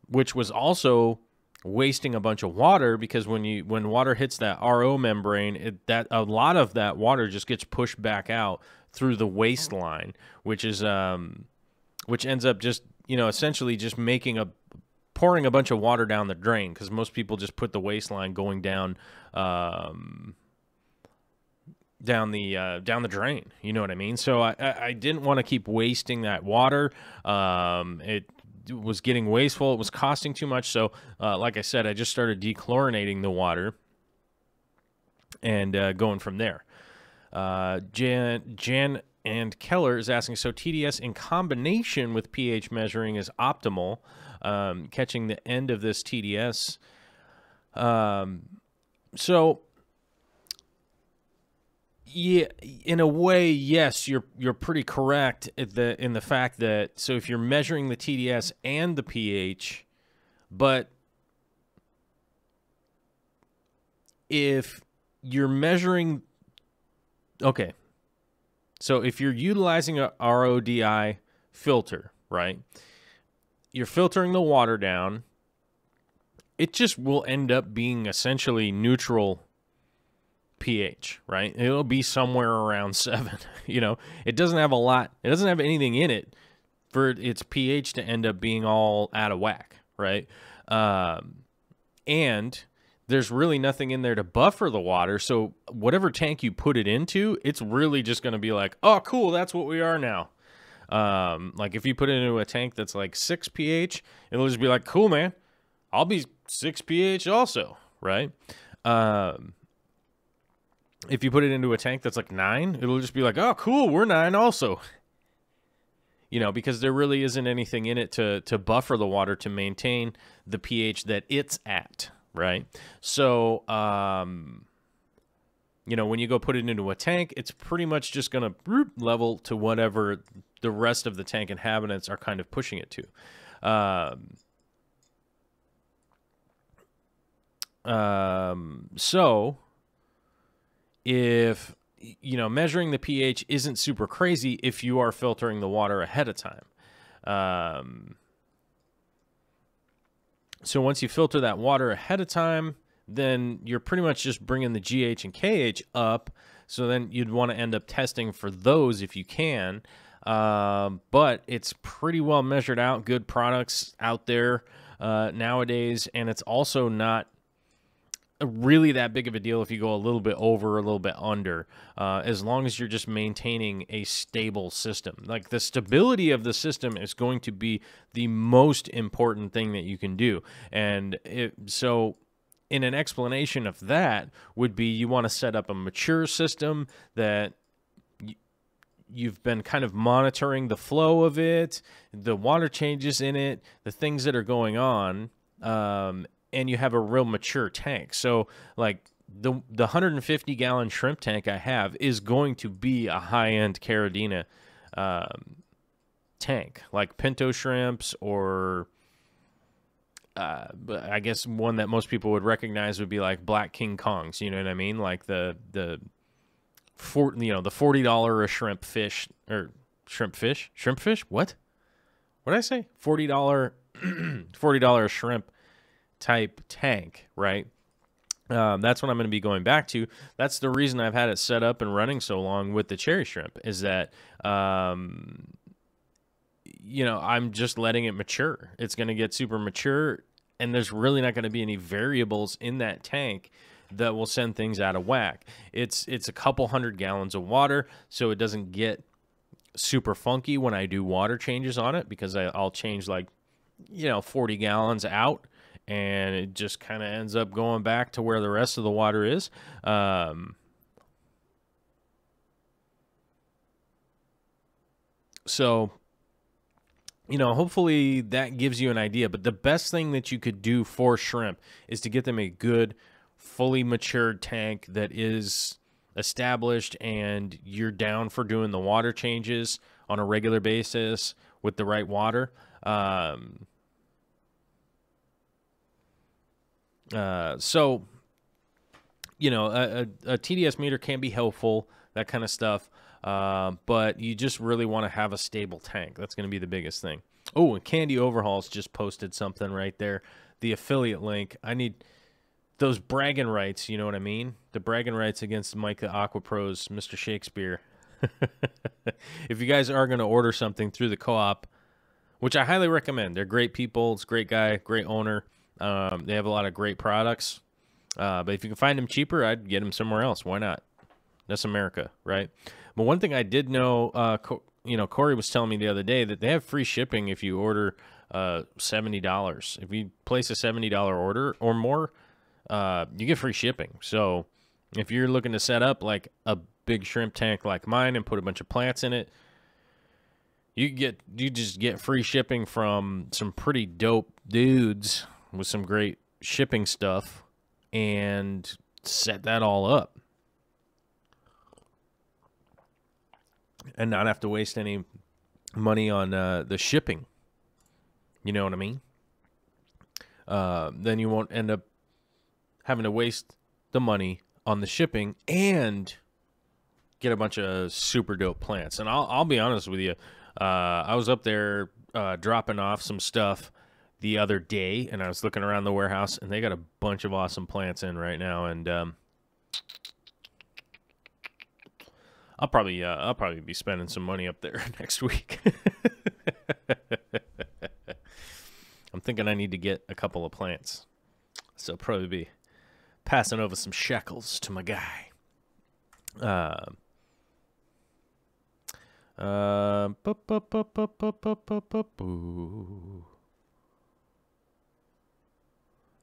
which was also wasting a bunch of water, because when water hits that RO membrane, a lot of that water just gets pushed back out through the waistline, which ends up just, essentially just pouring a bunch of water down the drain, because most people just put the waistline going down the drain. You know what I mean? So I didn't want to keep wasting that water. It was getting wasteful. It was costing too much. So like I said, I just started dechlorinating the water and going from there. Jan and Keller is asking, so TDS in combination with pH measuring is optimal, catching the end of this TDS. So yeah, in a way, yes, you're pretty correct in the fact that, so if you're measuring the TDS and the pH, but if you're measuring, okay, so if you're utilizing a RODI filter, right, you're filtering the water down, it just will end up being essentially neutral pH, right? It'll be somewhere around 7. It doesn't have a lot. It doesn't have anything in it for its pH to end up being all out of whack, right? And there's really nothing in there to buffer the water. So whatever tank you put it into, it's really just going to be like, oh, cool, that's what we are now. Like if you put it into a tank that's like 6 pH, it'll just be like, cool, man, I'll be 6 pH also, right? If you put it into a tank that's like 9, it'll just be like, oh, cool, we're 9 also. Because there really isn't anything in it to buffer the water to maintain the pH that it's at, right? So, when you go put it into a tank, it's pretty much just going to level to whatever the rest of the tank inhabitants are kind of pushing it to. So if, measuring the pH isn't super crazy if you are filtering the water ahead of time. So once you filter that water ahead of time, then you're pretty much just bringing the GH and KH up. So then you'd want to end up testing for those if you can. But it's pretty well measured out, good products out there nowadays. And it's also not really that big of a deal if you go a little bit over, a little bit under, as long as you're just maintaining a stable system. Like, the stability of the system is going to be the most important thing that you can do. And so in an explanation of that would be, you want to set up a mature system that you've been kind of monitoring the flow of it, the water changes in it, the things that are going on, and you have a real mature tank. So like the 150-gallon shrimp tank I have is going to be a high-end Caridina tank, like pinto shrimps, or I guess one that most people would recognize would be like Black King Kongs. You know what I mean? Like the $40 a shrimp fish, or shrimp fish. What did I say? $40 shrimp type tank, right? That's what I'm going to be going back to. That's the reason I've had it set up and running so long with the cherry shrimp, is that I'm just letting it mature. It's going to get super mature, and there's really not going to be any variables in that tank that will send things out of whack. It's a couple 100 gallons of water, so it doesn't get super funky when I do water changes on it, because I'll change like, 40 gallons out, and it just kind of ends up going back to where the rest of the water is. So, hopefully that gives you an idea. But the best thing that you could do for shrimp is to get them a good, fully matured tank that is established, and you're down for doing the water changes on a regular basis with the right water. So, a TDS meter can be helpful, that kind of stuff. But you just really want to have a stable tank. That's going to be the biggest thing. Oh, and Candy Overhauls just posted something right there. The affiliate link. I need those bragging rights, you know what I mean? The bragging rights against Mike the Aqua Pros, Mr. Shakespeare. If you guys are going to order something through the co-op, which I highly recommend. They're great people. It's a great guy, great owner. They have a lot of great products. But if you can find them cheaper, I'd get them somewhere else. Why not? That's America, right? But one thing I did know, Corey was telling me the other day that they have free shipping if you order $70. If you place a $70 order or more, you get free shipping. So if you're looking to set up like a big shrimp tank like mine and put a bunch of plants in it, you just get free shipping from some pretty dope dudes with some great shipping stuff, and set that all up and not have to waste any money on the shipping. You know what I mean? Then you won't end up having to waste the money on the shipping and get a bunch of super dope plants. And I'll be honest with you, I was up there dropping off some stuff the other day, and I was looking around the warehouse, and they got a bunch of awesome plants in right now, and I'll probably be spending some money up there next week. I'm thinking I need to get a couple of plants, so I'll probably be passing over some shekels to my guy. I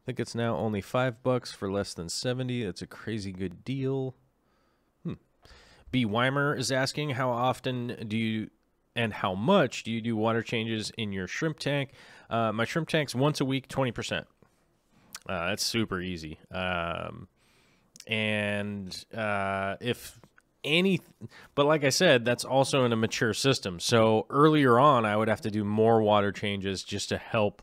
think it's now only $5 for less than 70. That's a crazy good deal. B. Weimer is asking, how often do you and how much do you do water changes in your shrimp tank? My shrimp tank's once a week, 20%. That's super easy. If any, but like I said, that's also in a mature system. So earlier on, I would have to do more water changes just to help,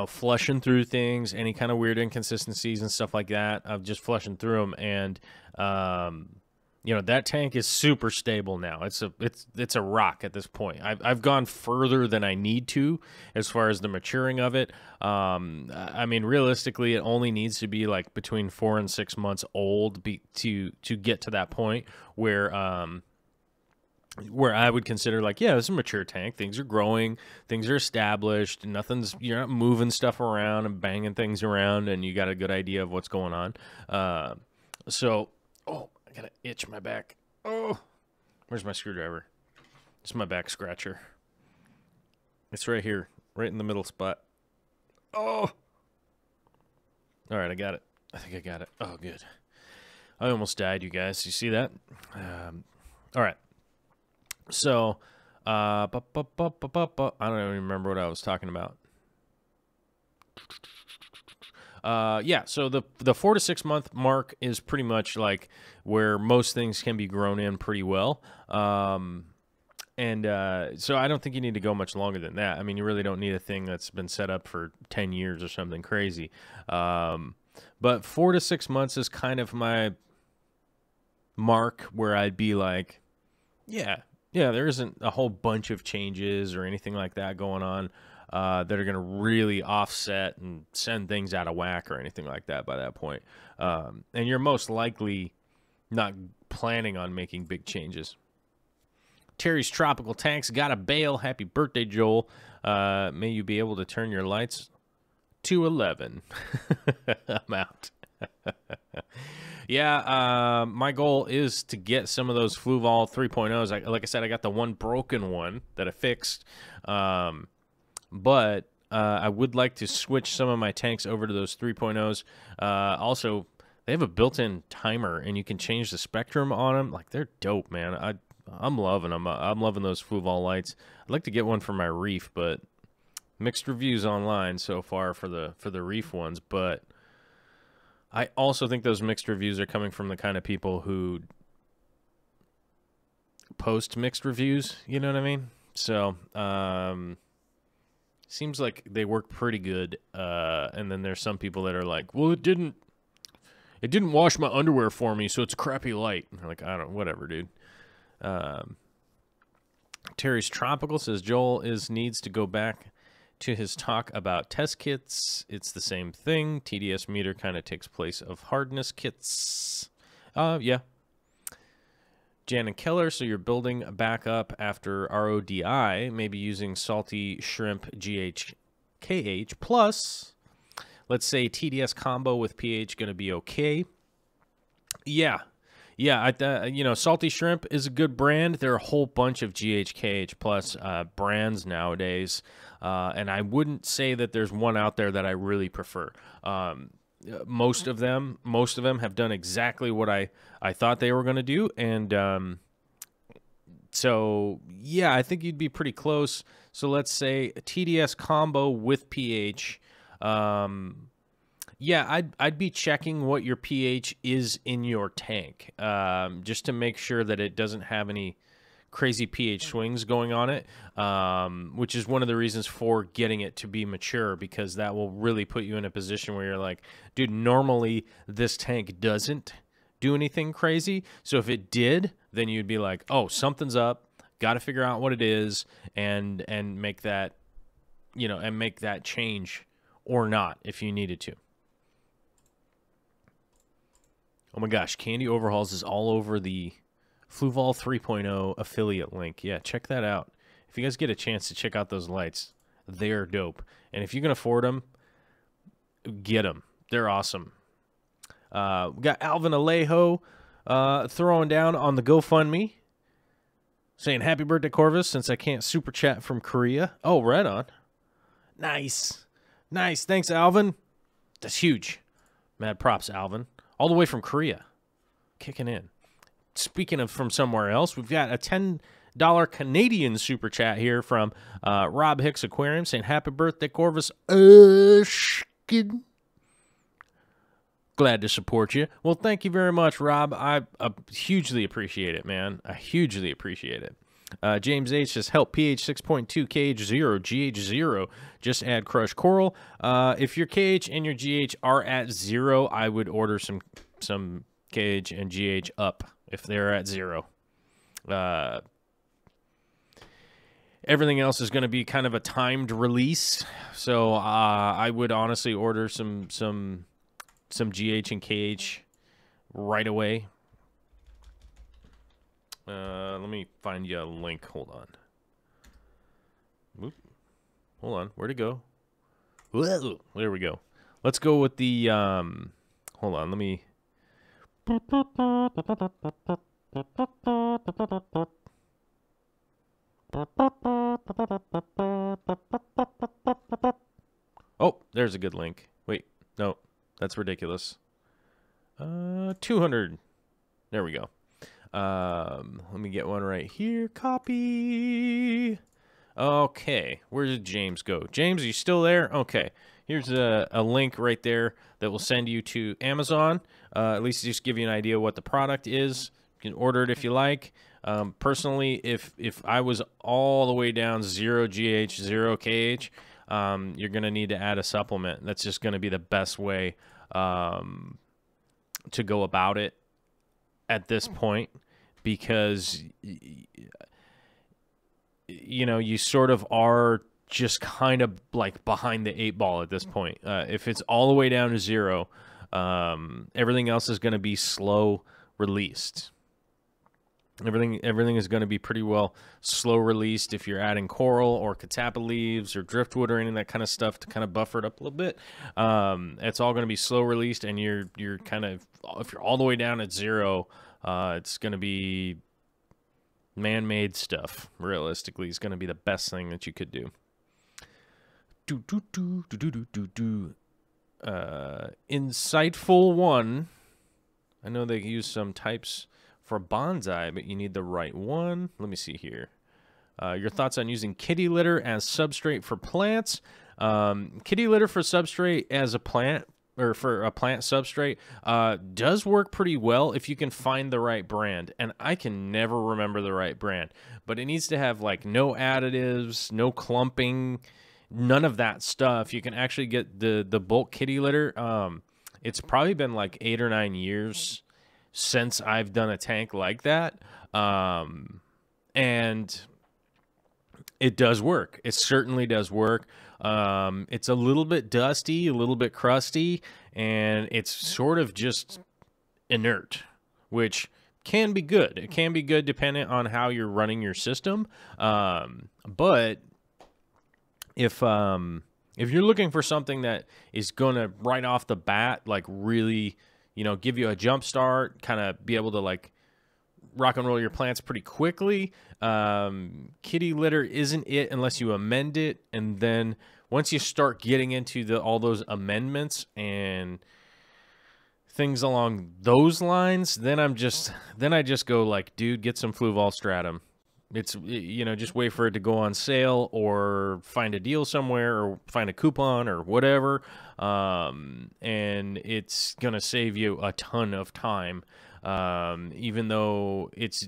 flushing through things, any kind of weird inconsistencies and stuff like that. I'm just flushing through them, and that tank is super stable now. It's a rock at this point. I've gone further than I need to as far as the maturing of it. I mean, realistically, it only needs to be like between 4 and 6 months old to get to that point where I would consider like, yeah, it's a mature tank. Things are growing, things are established, you're not moving stuff around and banging things around, and you got a good idea of what's going on. I gotta itch my back. Oh, where's my screwdriver? It's my back scratcher. It's right here, right in the middle spot. Oh, all right, I got it. I think I got it. Oh, good. I almost died, you guys. You see that? All right. So, I don't even remember what I was talking about. Yeah, so the 4 to 6 month mark is pretty much like where most things can be grown in pretty well. So I don't think you need to go much longer than that. I mean, you really don't need a thing that's been set up for 10 years or something crazy. But 4 to 6 months is kind of my mark where I'd be like, yeah, there isn't a whole bunch of changes or anything like that going on that are going to really offset and send things out of whack or anything like that by that point. And you're most likely not planning on making big changes. Terry's Tropical Tanks got a bail. Happy birthday, Joel. May you be able to turn your lights to 11. I'm out. Yeah, my goal is to get some of those Fluval 3.0s. Like I said, I got the one broken one that I fixed, but I would like to switch some of my tanks over to those 3.0s. Also, they have a built-in timer, and you can change the spectrum on them. Like, they're dope, man. I'm loving them. I'm loving those Fluval lights. I'd like to get one for my reef, but mixed reviews online so far for the reef ones. But I also think those mixed reviews are coming from the kind of people who post mixed reviews. You know what I mean? So, seems like they work pretty good. And then there's some people that are like, well, it didn't wash my underwear for me, so it's a crappy light. And they're like, whatever, dude. Terry's Tropical says Joel needs to go back to his talk about test kits. It's the same thing. TDS meter kind of takes place of hardness kits. Yeah. Jan and Keller, so you're building a backup after RODI, maybe using salty shrimp GHKH plus, let's say TDS combo with pH going to be okay. Yeah. Yeah, Salty Shrimp is a good brand. There are a whole bunch of GHKH plus brands nowadays, and I wouldn't say that there's one out there that I really prefer. Most of them have done exactly what I thought they were going to do, and so yeah, I think you'd be pretty close. So let's say a TDS combo with pH. Yeah, I'd be checking what your pH is in your tank, just to make sure that it doesn't have any crazy pH swings going on it, which is one of the reasons for getting it to be mature, because that will really put you in a position where you're like, dude, normally this tank doesn't do anything crazy. So if it did, then you'd be like, oh, something's up, got to figure out what it is and make that, and make that change or not if you needed to. Oh my gosh, Candy Overhauls is all over the Fluval 3.0 affiliate link. Yeah, check that out. If you guys get a chance to check out those lights, they're dope. And if you can afford them, get them. They're awesome. We got Alvin Alejo throwing down on the GoFundMe, saying happy birthday, Corvus, since I can't super chat from Korea. Oh, right on. Nice. Nice. Thanks, Alvin. That's huge. Mad props, Alvin. All the way from Korea. Kicking in. Speaking of from somewhere else, we've got a $10 Canadian super chat here from Rob Hicks Aquarium saying, happy birthday, Corvus. Glad to support you. Well, thank you very much, Rob. I hugely appreciate it, man. I hugely appreciate it. James H says, help pH 6.2, KH 0, GH 0. Just add crushed coral. If your KH and your GH are at 0, I would order some KH and GH up if they're at 0. Everything else is going to be kind of a timed release, so I would honestly order some GH and KH right away. Let me find you a link. Hold on. Oop. Hold on. Where'd it go? Whoa. There we go. Let's go with the, hold on. Let me. Oh, there's a good link. Wait. No, that's ridiculous. 200. There we go. Let me get one right here. Copy. Okay, where did James go? James, are you still there? Okay, here's a link right there that will send you to Amazon. At least just give you an idea what the product is. You can order it if you like. Personally, if I was all the way down 0 GH, 0 KH, you're going to need to add a supplement. That's just going to be the best way to go about it at this point, because you sort of are just kind of like behind the 8 ball at this point. If it's all the way down to 0, everything else is going to be slow released. Everything is going to be pretty well slow released if you're adding coral or catappa leaves or driftwood or any of that kind of stuff to kind of buffer it up a little bit. It's all going to be slow released, and you're kind of, if you're all the way down at 0, it's going to be man-made stuff. Realistically, it's going to be the best thing that you could do. Insightful one. I know they use some types for bonsai, but you need the right one. Let me see here. Your thoughts on using kitty litter as substrate for plants. Kitty litter for substrate as a plant, or for a plant substrate, does work pretty well if you can find the right brand. And I can never remember the right brand, but it needs to have like no additives, no clumping, none of that stuff. You can actually get the bulk kitty litter. It's probably been like 8 or 9 years since I've done a tank like that. And it does work. It certainly does work. It's a little bit dusty, a little bit crusty, and it's sort of just inert, which can be good. It can be good depending on how you're running your system. But if you're looking for something that is going to right off the bat, like really, give you a jump start, kind of be able to like rock and roll your plants pretty quickly, kitty litter isn't it unless you amend it. And then once you start getting into all those amendments and things along those lines, then I just go like, dude, get some Fluval stratum. It's, just wait for it to go on sale or find a deal somewhere or find a coupon or whatever. And it's going to save you a ton of time. Even though it's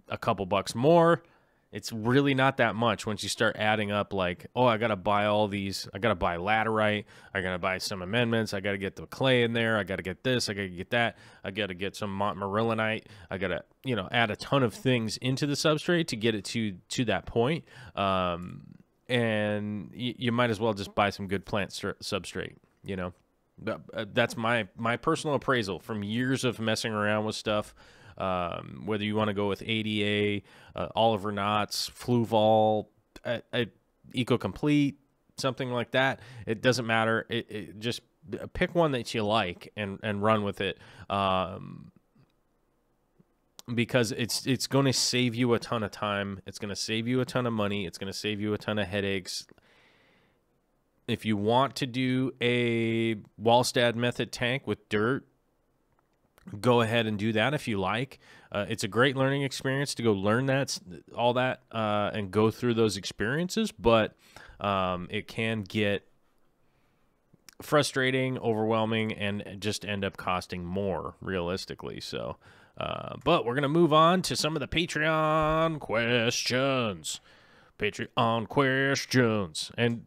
a couple bucks more, it's really not that much once you start adding up like, oh, I got to buy all these. I got to buy laterite. I got to buy some amendments. I got to get the clay in there. I got to get this. I got to get that. I got to get some Montmorillonite. I got to, add a ton of things into the substrate to get it to that point. And you might as well just buy some good plant substrate, That's my personal appraisal from years of messing around with stuff. Whether you want to go with ADA, Oliver Knott's, Fluval, EcoComplete, something like that, it doesn't matter. It just pick one that you like and run with it, because it's going to save you a ton of time. It's going to save you a ton of money. It's going to save you a ton of headaches. If you want to do a Wallstad method tank with dirt, go ahead and do that if you like. It's a great learning experience to go learn all that, and go through those experiences, but it can get frustrating, overwhelming, and just end up costing more realistically. So, but we're going to move on to some of the Patreon questions. And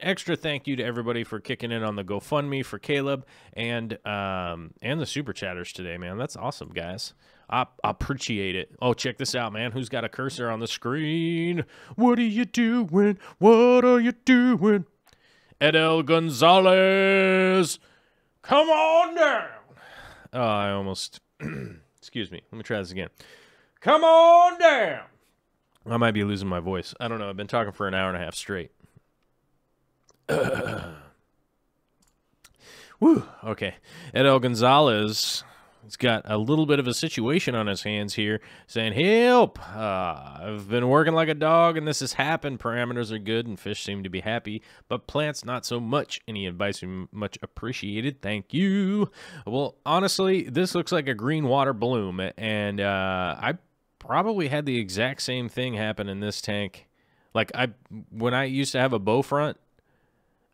extra thank you to everybody for kicking in on the GoFundMe for Caleb and the super chatters today, man. That's awesome, guys. I appreciate it. Oh, check this out, man. Who's got a cursor on the screen? What are you doing? What are you doing? Edel Gonzalez, come on down. Oh, I almost excuse me. Let me try this again. Come on down. I might be losing my voice. I don't know. I've been talking for an hour and a half straight. Woo. Okay. Edel Gonzalez has got a little bit of a situation on his hands here, saying, help! I've been working like a dog, and this has happened. Parameters are good, and fish seem to be happy, but plants not so much. Any advice would be much appreciated. Thank you. Well, honestly, this looks like a green water bloom, and I probably had the exact same thing happen in this tank. Like when I used to have a bow front,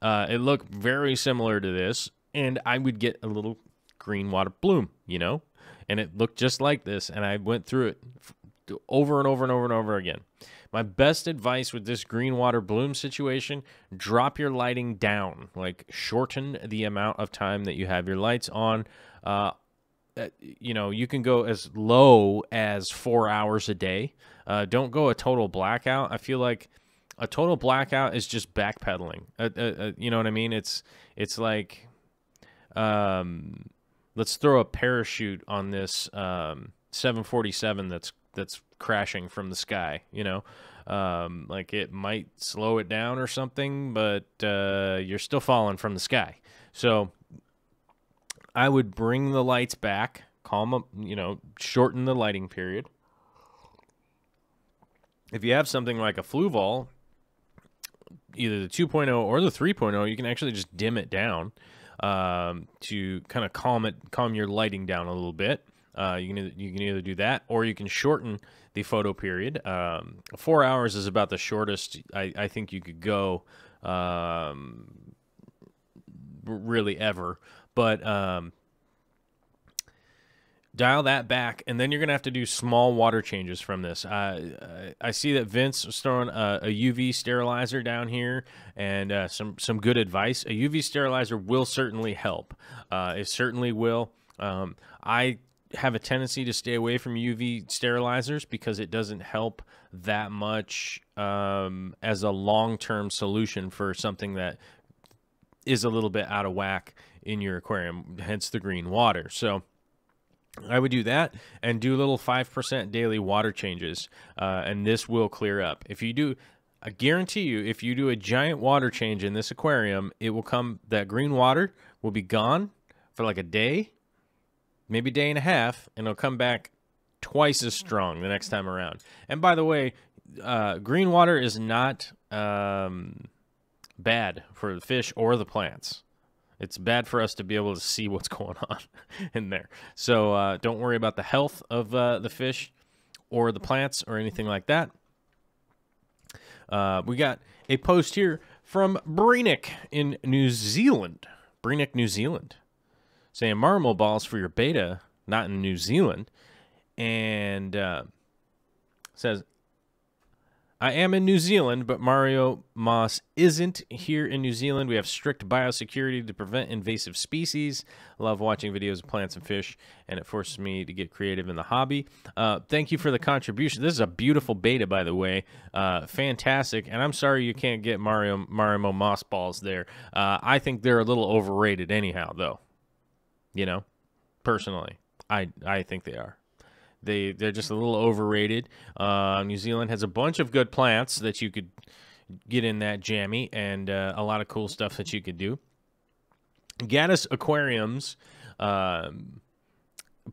it looked very similar to this, and I would get a little green water bloom, and it looked just like this, and I went through it over and over and over and over again. My best advice with this green water bloom situation, drop your lighting down, like shorten the amount of time that you have your lights on. You can go as low as 4 hours a day. Don't go a total blackout. I feel like a total blackout is just backpedaling. You know what I mean? It's like, let's throw a parachute on this 747 that's that's crashing from the sky, you know. Like it might slow it down or something, but you're still falling from the sky. So I would bring the lights back, calm up, you know, shorten the lighting period. If you have something like a flue vol, either the 2.0 or the 3.0, you can actually just dim it down to kind of calm your lighting down a little bit. You can either do that, or you can shorten the photo period. 4 hours is about the shortest I think you could go, really ever. But dial that back, and then you're gonna have to do small water changes from this. I see that Vince was throwing a UV sterilizer down here, and some good advice. A UV sterilizer will certainly help. It certainly will. I have a tendency to stay away from UV sterilizers because it doesn't help that much as a long-term solution for something that is a little bit out of whack in your aquarium, hence the green water. So I would do that and do little 5% daily water changes, and this will clear up. If you do, I guarantee you, if you do a giant water change in this aquarium, it will come, that green water will be gone for like a day, maybe a day and a half, and it'll come back twice as strong the next time around. And by the way, green water is not bad for the fish or the plants. It's bad for us to be able to see what's going on in there. So don't worry about the health of the fish or the plants or anything like that. We got a post here from Breenick in New Zealand. Breenick, New Zealand. Saying Marmo balls for your beta, not in New Zealand. And says, I am in New Zealand, but Mario Moss isn't. Here in New Zealand, we have strict biosecurity to prevent invasive species. I love watching videos of plants and fish, and it forces me to get creative in the hobby. Thank you for the contribution. This is a beautiful beta, by the way. Fantastic. And I'm sorry you can't get Mario Moss balls there. I think they're a little overrated anyhow, though. You know, personally, I think they are. They're just a little overrated. New Zealand has a bunch of good plants that you could get in that jammy, and a lot of cool stuff that you could do. Gaddis Aquariums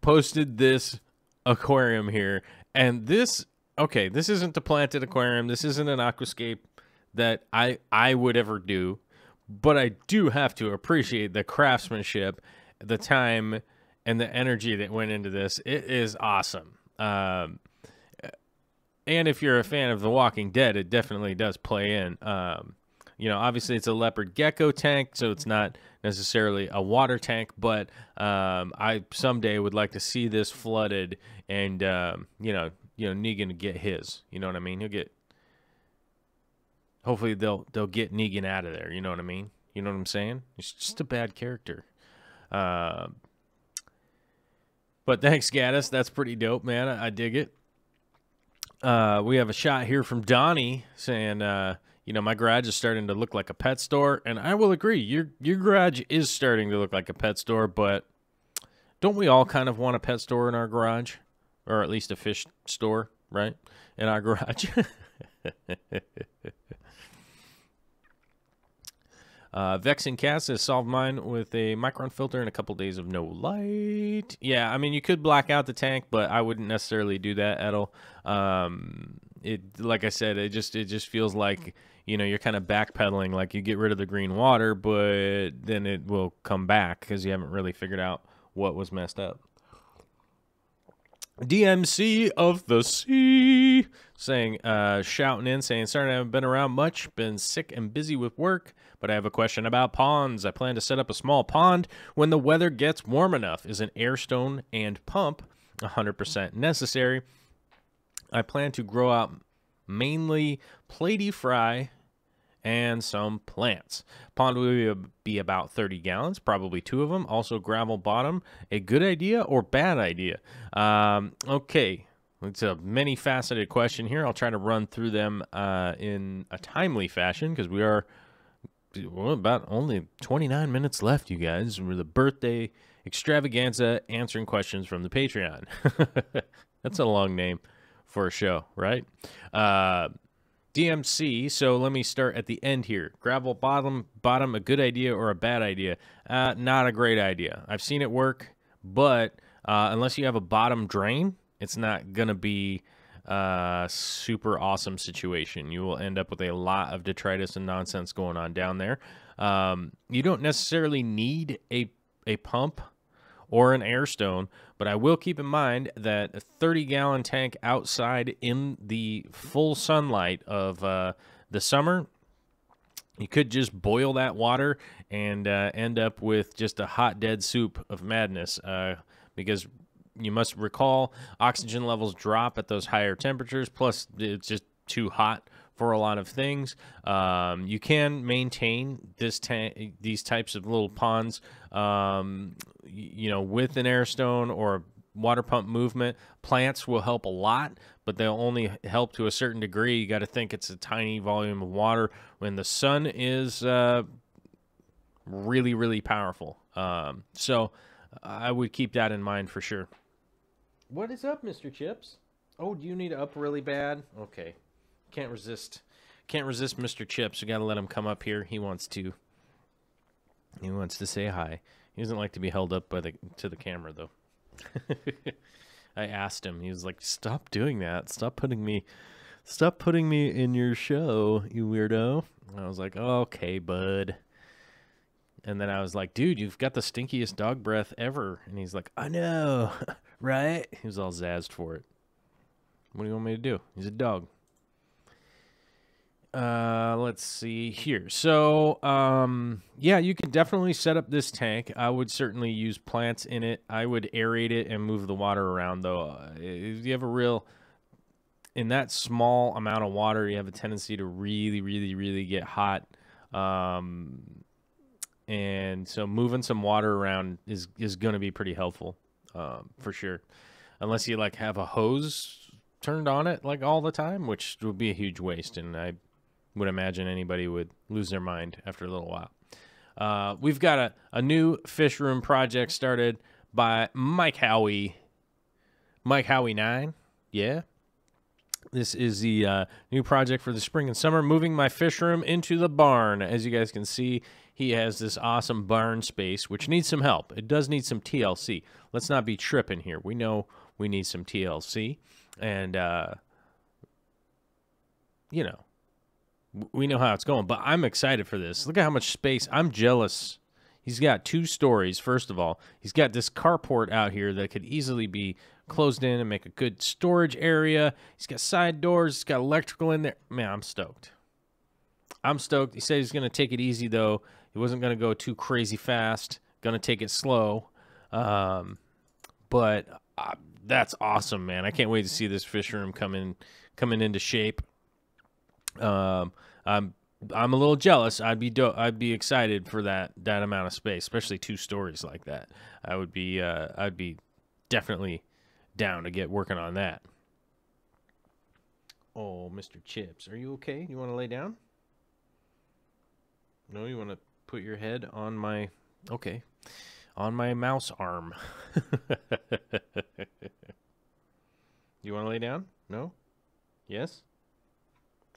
posted this aquarium here, and this isn't the planted aquarium. This isn't an aquascape that I would ever do, but I do have to appreciate the craftsmanship, the time, and the energy that went into this. It is awesome. And if you're a fan of The Walking Dead, it definitely does play in. You know, obviously it's a leopard gecko tank, so it's not necessarily a water tank, but I someday would like to see this flooded, and you know, Negan to get his. You know what I mean? He'll get. Hopefully they'll get Negan out of there. You know what I mean? You know what I'm saying? He's just a bad character. But thanks, Gaddis. That's pretty dope, man. I dig it. We have a shot here from Donnie saying, you know, my garage is starting to look like a pet store. And I will agree. Your garage is starting to look like a pet store, but don't we all kind of want a pet store in our garage? Or at least a fish store, right? In our garage. Vexing Cast has solved mine with a micron filter and a couple days of no light. Yeah, I mean, you could black out the tank, but I wouldn't necessarily do that at all. Like I said, it just feels like, you know, you're kind of backpedaling. Like you get rid of the green water, but then it will come back because you haven't really figured out what was messed up. DMC of the Sea saying, shouting in, saying, sorry, I haven't been around much, been sick and busy with work, but I have a question about ponds. I plan to set up a small pond when the weather gets warm enough. Is an air stone and pump 100% necessary? I plan to grow out mainly platy fry and some plants. Pond will be about 30 gallons, probably 2 of them. Also gravel bottom. A good idea or bad idea? Okay, it's a many-faceted question here. I'll try to run through them in a timely fashion because we are about only 29 minutes left, you guys. We're the birthday extravaganza answering questions from the Patreon. That's a long name for a show, right? DMC, so let me start at the end here. Gravel bottom, a good idea or a bad idea? Not a great idea. I've seen it work, but unless you have a bottom drain, it's not going to be a super awesome situation. You will end up with a lot of detritus and nonsense going on down there. You don't necessarily need a pump or an air stone, but I will keep in mind that a 30-gallon tank outside in the full sunlight of the summer, you could just boil that water and end up with just a hot, dead soup of madness, because you must recall oxygen levels drop at those higher temperatures, plus it's just too hot for a lot of things. You can maintain these types of little ponds, you know, with an air stone or water pump movement. Plants will help a lot, but they'll only help to a certain degree. You got to think it's a tiny volume of water when the sun is really, really powerful. So I would keep that in mind for sure. What is up, Mr. Chips? Oh, do you need to up really bad? Okay. Can't resist Mr. Chips. We got to let him come up here. He wants to say hi. He doesn't like to be held up to the camera though. I asked him. He was like, "Stop doing that. Stop putting me in your show, you weirdo." And I was like, oh, "Okay, bud." And then I was like, "Dude, you've got the stinkiest dog breath ever." And he's like, "I know, right?" He was all zazzed for it. What do you want me to do? He's a dog. Let's see here. So, yeah, you can definitely set up this tank. I would certainly use plants in it. I would aerate it and move the water around, though. If you have in that small amount of water, you have a tendency to really, really, really get hot. And so moving some water around is going to be pretty helpful, for sure. Unless you like have a hose turned on it like all the time, which would be a huge waste, and I would imagine anybody would lose their mind after a little while. We've got a new fish room project started by Mike Howie. Mike Howie 9. Yeah. This is the new project for the spring and summer, moving my fish room into the barn. As you guys can see, he has this awesome barn space, which needs some help. It does need some TLC. Let's not be tripping here. We know we need some TLC. And, you know, we know how it's going, but I'm excited for this. Look at how much space. I'm jealous. He's got 2 stories, first of all. He's got this carport out here that could easily be closed in and make a good storage area. He's got side doors. He's got electrical in there. Man, I'm stoked. I'm stoked. He said he's going to take it easy, though. He wasn't going to go too crazy fast. Going to take it slow. But that's awesome, man. I can't wait to see this fish room coming into shape. I'm a little jealous. I'd be excited for that amount of space, especially 2 stories like that. I'd be definitely down to get working on that. Oh, Mr. Chips, are you okay? You want to lay down? No, you want to put your head on my mouse arm. You want to lay down? No? Yes?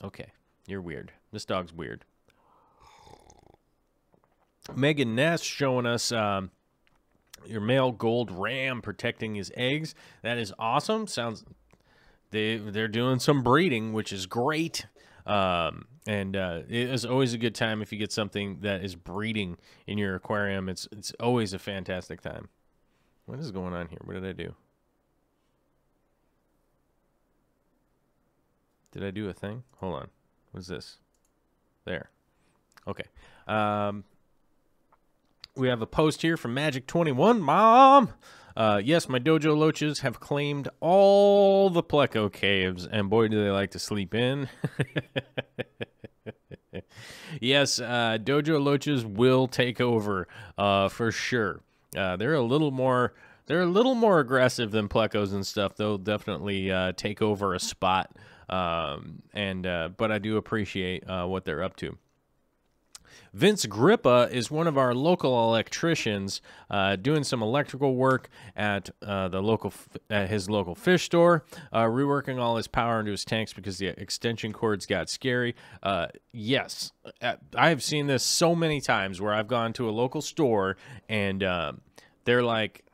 Okay. You're weird. This dog's weird. Megan Ness showing us your male gold ram protecting his eggs. That is awesome. Sounds they're doing some breeding, which is great. And it is always a good time if you get something that is breeding in your aquarium. It's always a fantastic time. What is going on here? What did I do? Did I do a thing? Hold on. What's this? There. Okay. We have a post here from Magic21. Mom! Yes, my dojo loaches have claimed all the pleco caves, and boy, do they like to sleep in. Yes, dojo loaches will take over, for sure. They're a little more aggressive than plecos and stuff. They'll definitely take over a spot. But I do appreciate what they're up to. Vince Grippa is one of our local electricians doing some electrical work at his local fish store, reworking all his power into his tanks because the extension cords got scary. Yes, I've seen this so many times where I've gone to a local store and they're like,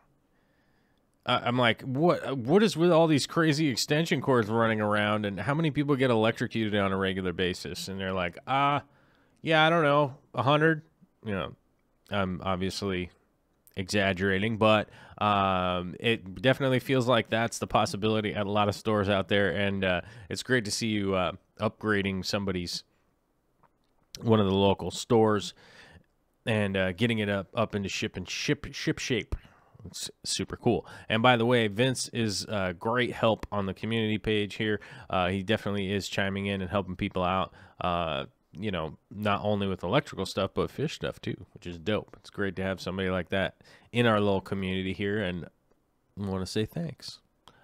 I'm like, what is with all these crazy extension cords running around, and how many people get electrocuted on a regular basis? And they're like, yeah, I don't know, 100. You know, I'm obviously exaggerating, but it definitely feels like that's the possibility at a lot of stores out there, and it's great to see you upgrading one of the local stores and getting it up into ship shape. It's super cool. And by the way, Vince is great help on the community page here. He definitely is chiming in and helping people out, you know, not only with electrical stuff, but fish stuff too, which is dope. It's great to have somebody like that in our little community here, and I want to say thanks.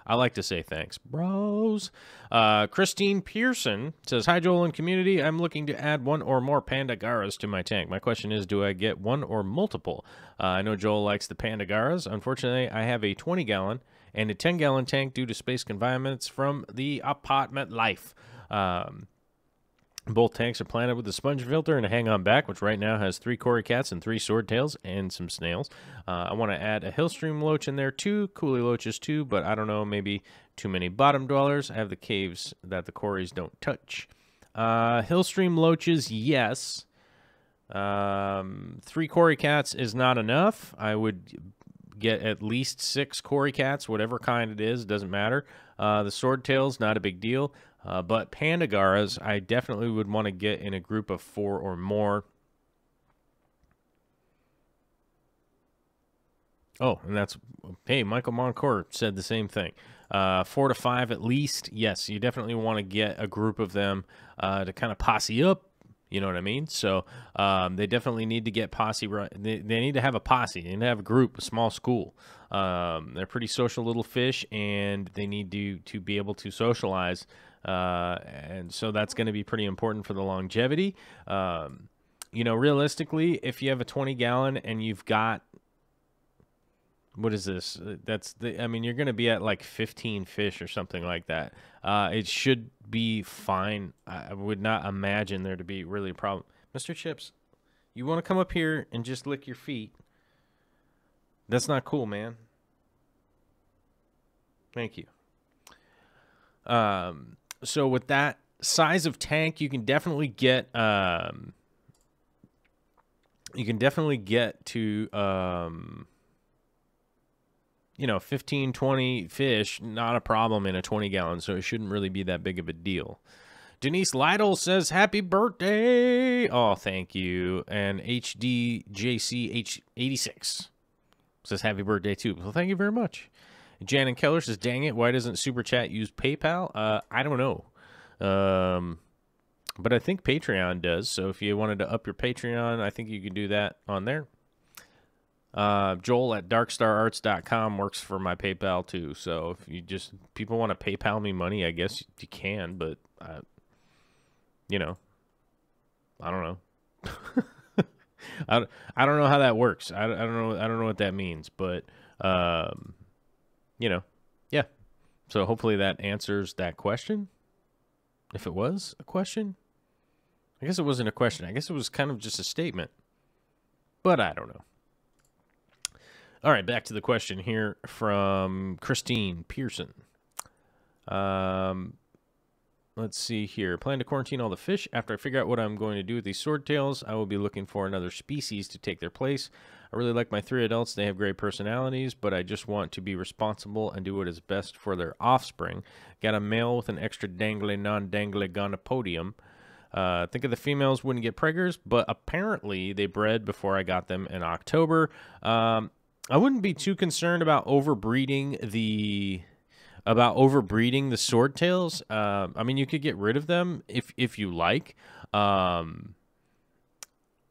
I like to say thanks, bros. Christine Pearson says, hi, Joel and community. I'm looking to add one or more Pandagaras to my tank. My question is, do I get one or multiple? I know Joel likes the Pandagaras. Unfortunately, I have a 20-gallon and a 10-gallon tank due to space confinements from the apartment life. Both tanks are planted with a sponge filter and a hang-on back, which right now has 3 cory cats and 3 swordtails and some snails. I want to add a hillstream loach in there, 2 coolie loaches too, but I don't know, maybe too many bottom dwellers. I have the caves that the cories don't touch. Hillstream loaches, yes. 3 cory cats is not enough. I would get at least 6 cory cats, whatever kind it is, doesn't matter. The swordtails, not a big deal. But Pandagaras, I definitely would want to get in a group of 4 or more. Oh, and that's, hey, Michael Moncourt said the same thing. 4 to 5 at least. Yes, you definitely want to get a group of them to kind of posse up. You know what I mean? So they definitely need to get posse right. They need to have a posse. They need to have a group, a small school. They're pretty social little fish, and they need to be able to socialize. And so that's going to be pretty important for the longevity. You know, realistically, if you have a 20-gallon and you've got, what is this? I mean, you're going to be at like 15 fish or something like that. It should be fine. I would not imagine there to be really a problem. Mr. Chips, you want to come up here and just lick your feet? That's not cool, man. Thank you. So with that size of tank, you can definitely get to you know, 15, 20 fish, not a problem in a 20-gallon, so it shouldn't really be that big of a deal. Denise Lytle says, happy birthday. Oh, thank you. And HDJCH86 says, happy birthday, too. Well, thank you very much. Janet Keller says, dang it, why doesn't Super Chat use PayPal? I don't know. But I think Patreon does, so if you wanted to up your Patreon, I think you can do that on there. Joel at darkstararts.com works for my PayPal too. So if you people want to PayPal me money, I guess you can, but you know, I don't know. I don't know how that works. I don't know what that means, but you know, yeah. So hopefully that answers that question. If it was a question, I guess it wasn't a question. I guess it was kind of just a statement, but I don't know. All right, back to the question here from Christine Pearson. Let's see here. Plan to quarantine all the fish. After I figure out what I'm going to do with these swordtails, I will be looking for another species to take their place. I really like my 3 adults. They have great personalities, but I just want to be responsible and do what is best for their offspring. Got a male with an extra dangly, non-dangly gonopodium. Think of the females wouldn't get preggers, but apparently they bred before I got them in October. I wouldn't be too concerned about overbreeding the swordtails. I mean, you could get rid of them if you like.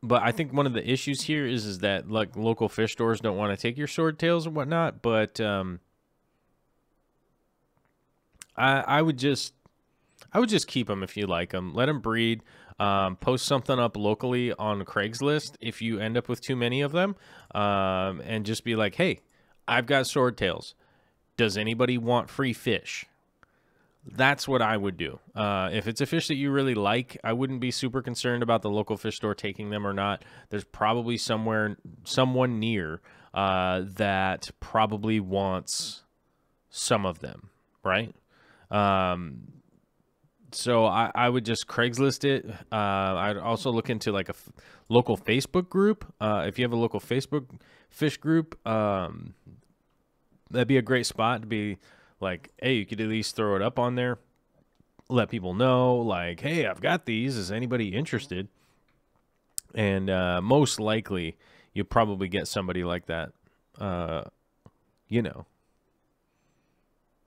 But I think one of the issues here is that like local fish stores don't want to take your swordtails and whatnot. But I would just keep them if you like them. Let them breed. Post something up locally on Craigslist if you end up with too many of them, and just be like, hey, I've got swordtails. Does anybody want free fish? That's what I would do. If it's a fish that you really like, I wouldn't be super concerned about the local fish store taking them or not. There's probably someone near that probably wants some of them, right? So I would just Craigslist it. I'd also look into like a local Facebook group. If you have a local Facebook fish group, that'd be a great spot to be like, hey, you could at least throw it up on there. Let people know, like, hey, I've got these. Is anybody interested? And most likely, you'll probably get somebody like that. You know.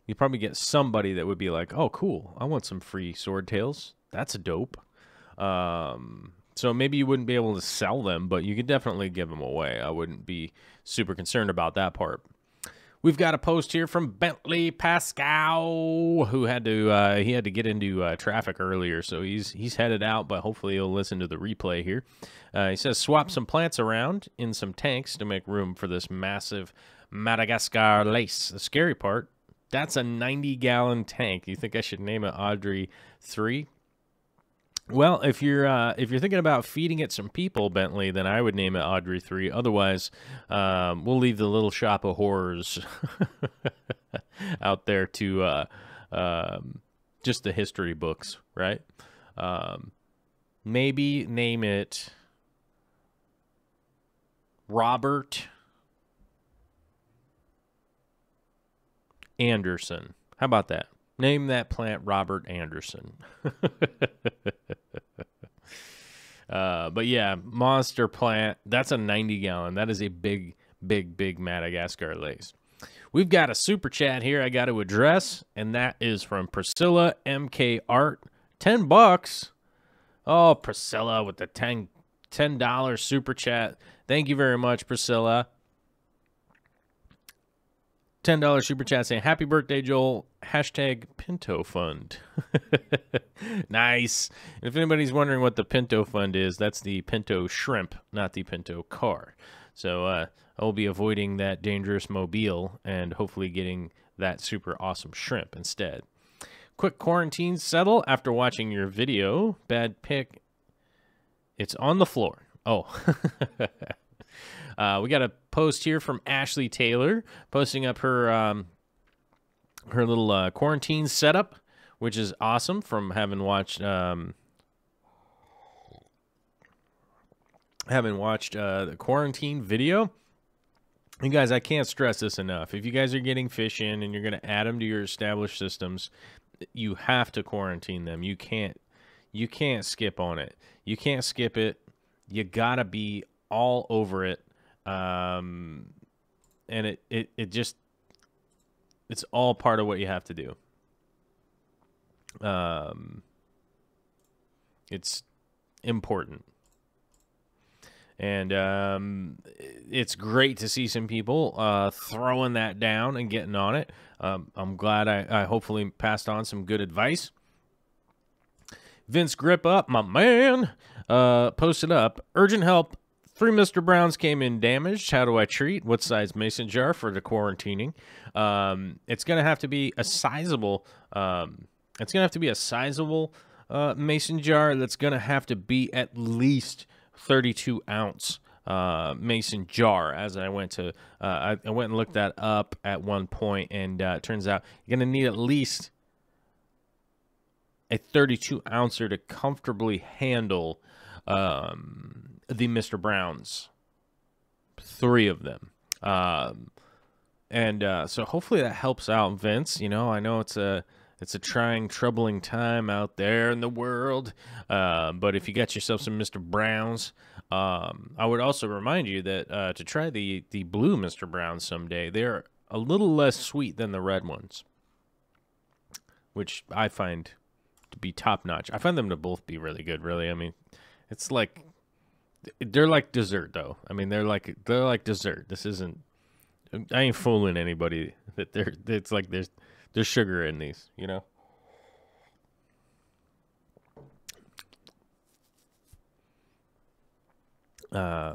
You probably get somebody that would be like, oh, cool, I want some free swordtails. That's dope. So maybe you wouldn't be able to sell them, but you could definitely give them away. I wouldn't be super concerned about that part. We've got a post here from Bentley Pascal, who had to he had to get into traffic earlier, so he's headed out, but hopefully he'll listen to the replay here. He says, swap some plants around in some tanks to make room for this massive Madagascar lace. The scary part, that's a 90-gallon tank. You think I should name it Audrey 3? Well, if you're thinking about feeding it some people, Bentley, then I would name it Audrey 3. Otherwise, we'll leave the little shop of horrors out there to just the history books, right? Maybe name it Robert Anderson. How about that? Name that plant Robert Anderson. But yeah, monster plant. That's a 90-gallon. That is a big, big, big Madagascar lace. We've got a super chat here I got to address, and that is from Priscilla MK Art. $10. Oh, Priscilla with the $10 super chat. Thank you very much, Priscilla. $10 super chat saying, happy birthday, Joel. Hashtag Pinto Fund. Nice. And if anybody's wondering what the Pinto Fund is, that's the Pinto shrimp, not the Pinto car. So I'll be avoiding that dangerous mobile and hopefully getting that super awesome shrimp instead. Quick quarantine settle after watching your video. Bad pick. It's on the floor. Oh. We got a post here from Ashley Taylor posting up her her little quarantine setup, which is awesome from having watched the quarantine video. You guys, I can't stress this enough. If you guys are getting fish in and you're going to add them to your established systems, you have to quarantine them. You can't skip on it. You can't skip it. You got to be all over it. And it's all part of what you have to do. It's important. And it's great to see some people throwing that down and getting on it. I'm glad I hopefully passed on some good advice. Vince Grip Up, my man, posted up, urgent help. 3 Mr. Browns came in damaged. How do I treat? What size mason jar for the quarantining? It's going to have to be a sizable. It's going to have to be a sizable mason jar. That's going to have to be at least 32-ounce mason jar. As I went to, I went and looked that up at one point, and it turns out you're going to need at least a 32-ouncer to comfortably handle the Mr. Browns, 3 of them. So hopefully that helps out, Vince. You know, I know it's a trying, troubling time out there in the world. But if you got yourself some Mr. Browns, I would also remind you that to try the blue Mr. Browns someday. They're a little less sweet than the red ones, which I find to be top notch. I find them to both be really good, really. I mean, it's like they're like dessert, though. I mean, they're like dessert. This isn't. I ain't fooling anybody that it's like there's sugar in these, you know. Uh,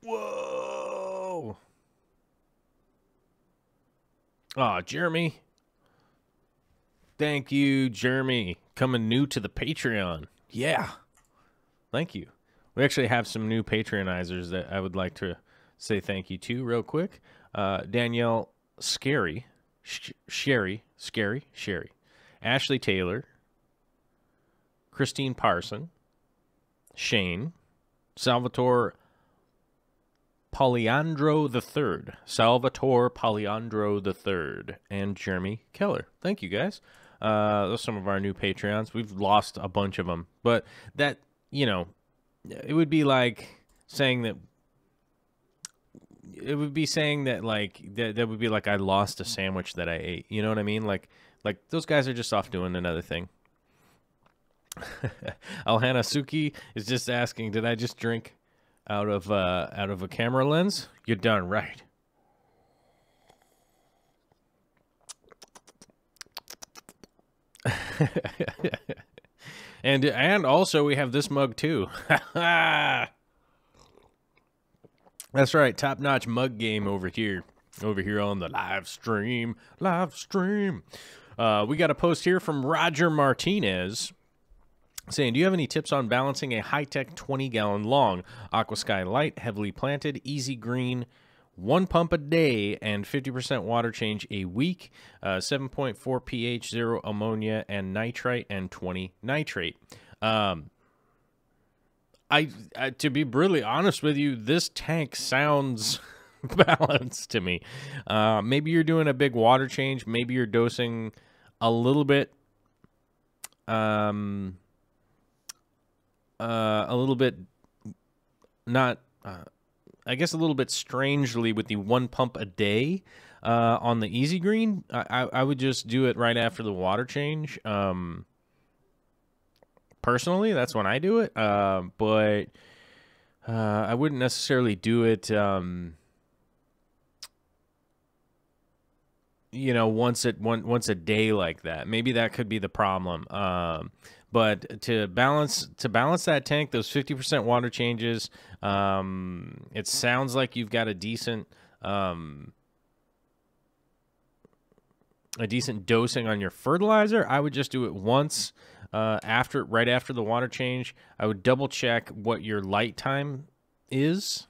whoa. Oh, Jeremy. Thank you, Jeremy. Coming new to the Patreon. Yeah. Thank you. We actually have some new Patreonizers that I would like to say thank you to real quick. Danielle Sherry. Ashley Taylor. Christine Parson. Shane. Salvatore Poliandro III. Salvatore Poliandro III. And Jeremy Keller. Thank you, guys. Those are some of our new Patreons. We've lost a bunch of them. But that, you know, it would be like saying that... It would be saying that, like, that would be like I lost a sandwich that I ate. You know what I mean? Like those guys are just off doing another thing. Alhana Suki is just asking, did I just drink out of a camera lens? You're done right. and also we have this mug too. That's right, top-notch mug game over here on the live stream. We got a post here from Roger Martinez saying, do you have any tips on balancing a high-tech 20-gallon long Aqua Sky Light, heavily planted, easy green, 1 pump a day, and 50% water change a week, 7.4 pH, 0 ammonia and nitrite, and 20 nitrate? I to be brutally honest with you, this tank sounds balanced to me. Maybe you're doing a big water change. Maybe you're dosing a little bit, not, I guess a little bit strangely with the 1 pump a day on the Easy Green. I would just do it right after the water change. Personally, that's when I do it, but I wouldn't necessarily do it, you know, once a day like that. Maybe that could be the problem. But to balance that tank, those 50% water changes, it sounds like you've got a decent dosing on your fertilizer. I would just do it once. Right after the water change, I would double check what your light time is,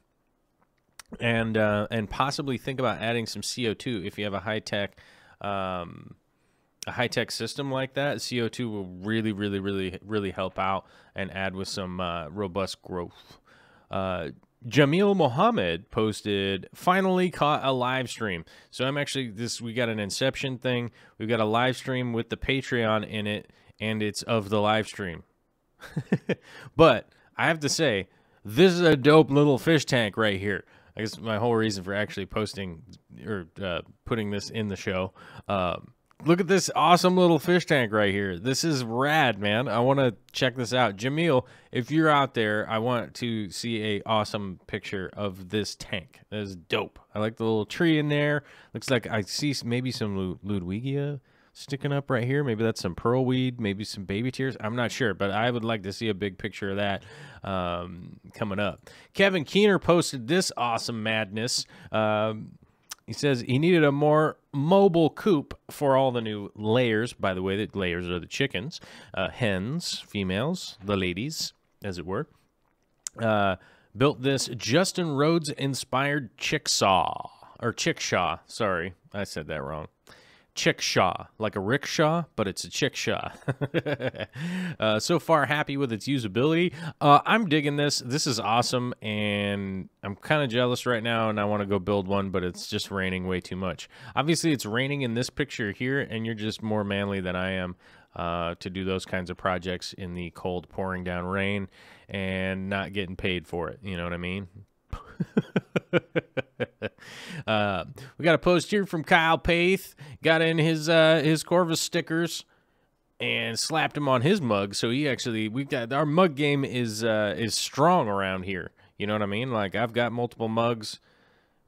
and possibly think about adding some CO2 if you have a high tech system like that. CO2 will really help out and add with some robust growth. Jamil Mohammed posted, finally caught a live stream. So I'm actually, we got an Inception thing. We've got a live stream with the Patreon in it, and it's of the live stream. But I have to say, this is a dope little fish tank right here. I guess my whole reason for actually posting or putting this in the show. Look at this awesome little fish tank right here. This is rad, man. I want to check this out. Jamil, if you're out there, I want to see a awesome picture of this tank. That is dope. I like the little tree in there. Looks like I see maybe some Ludwigia sticking up right here. Maybe that's some pearlweed, maybe some baby tears. I'm not sure, but I would like to see a big picture of that coming up. Kevin Keener posted this awesome madness. He says he needed a more mobile coop for all the new layers. By the way, the layers are the chickens, hens, females, the ladies, as it were. Built this Justin Rhodes inspired chickshaw. Sorry, I said that wrong. Chickshaw, like a rickshaw, but it's a chickshaw. So far, happy with its usability. I'm digging this. This is awesome, and I'm kind of jealous right now, and I want to go build one, but it's just raining way too much. Obviously, it's raining in this picture here, and you're just more manly than I am to do those kinds of projects in the cold, pouring down rain and not getting paid for it. You know what I mean? We got a post here from Kyle Paith. Got in his Corvus stickers and slapped him on his mug. So he actually, our mug game is strong around here. You know what I mean? Like, I've got multiple mugs.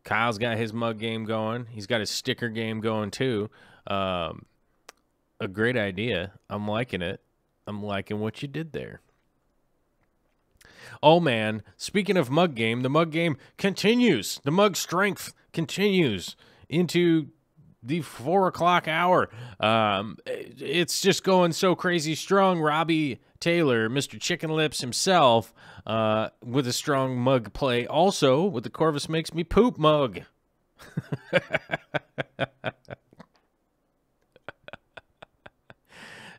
Kyle's got his mug game going. He's got his sticker game going too. A great idea. I'm liking it. I'm liking what you did there. Oh, man. Speaking of mug game, the mug game continues. The mug strength continues into the 4 o'clock hour. It's just going so crazy strong. Robbie Taylor, Mr. Chicken Lips himself, with a strong mug play. Also, with the Corvus Makes Me Poop mug.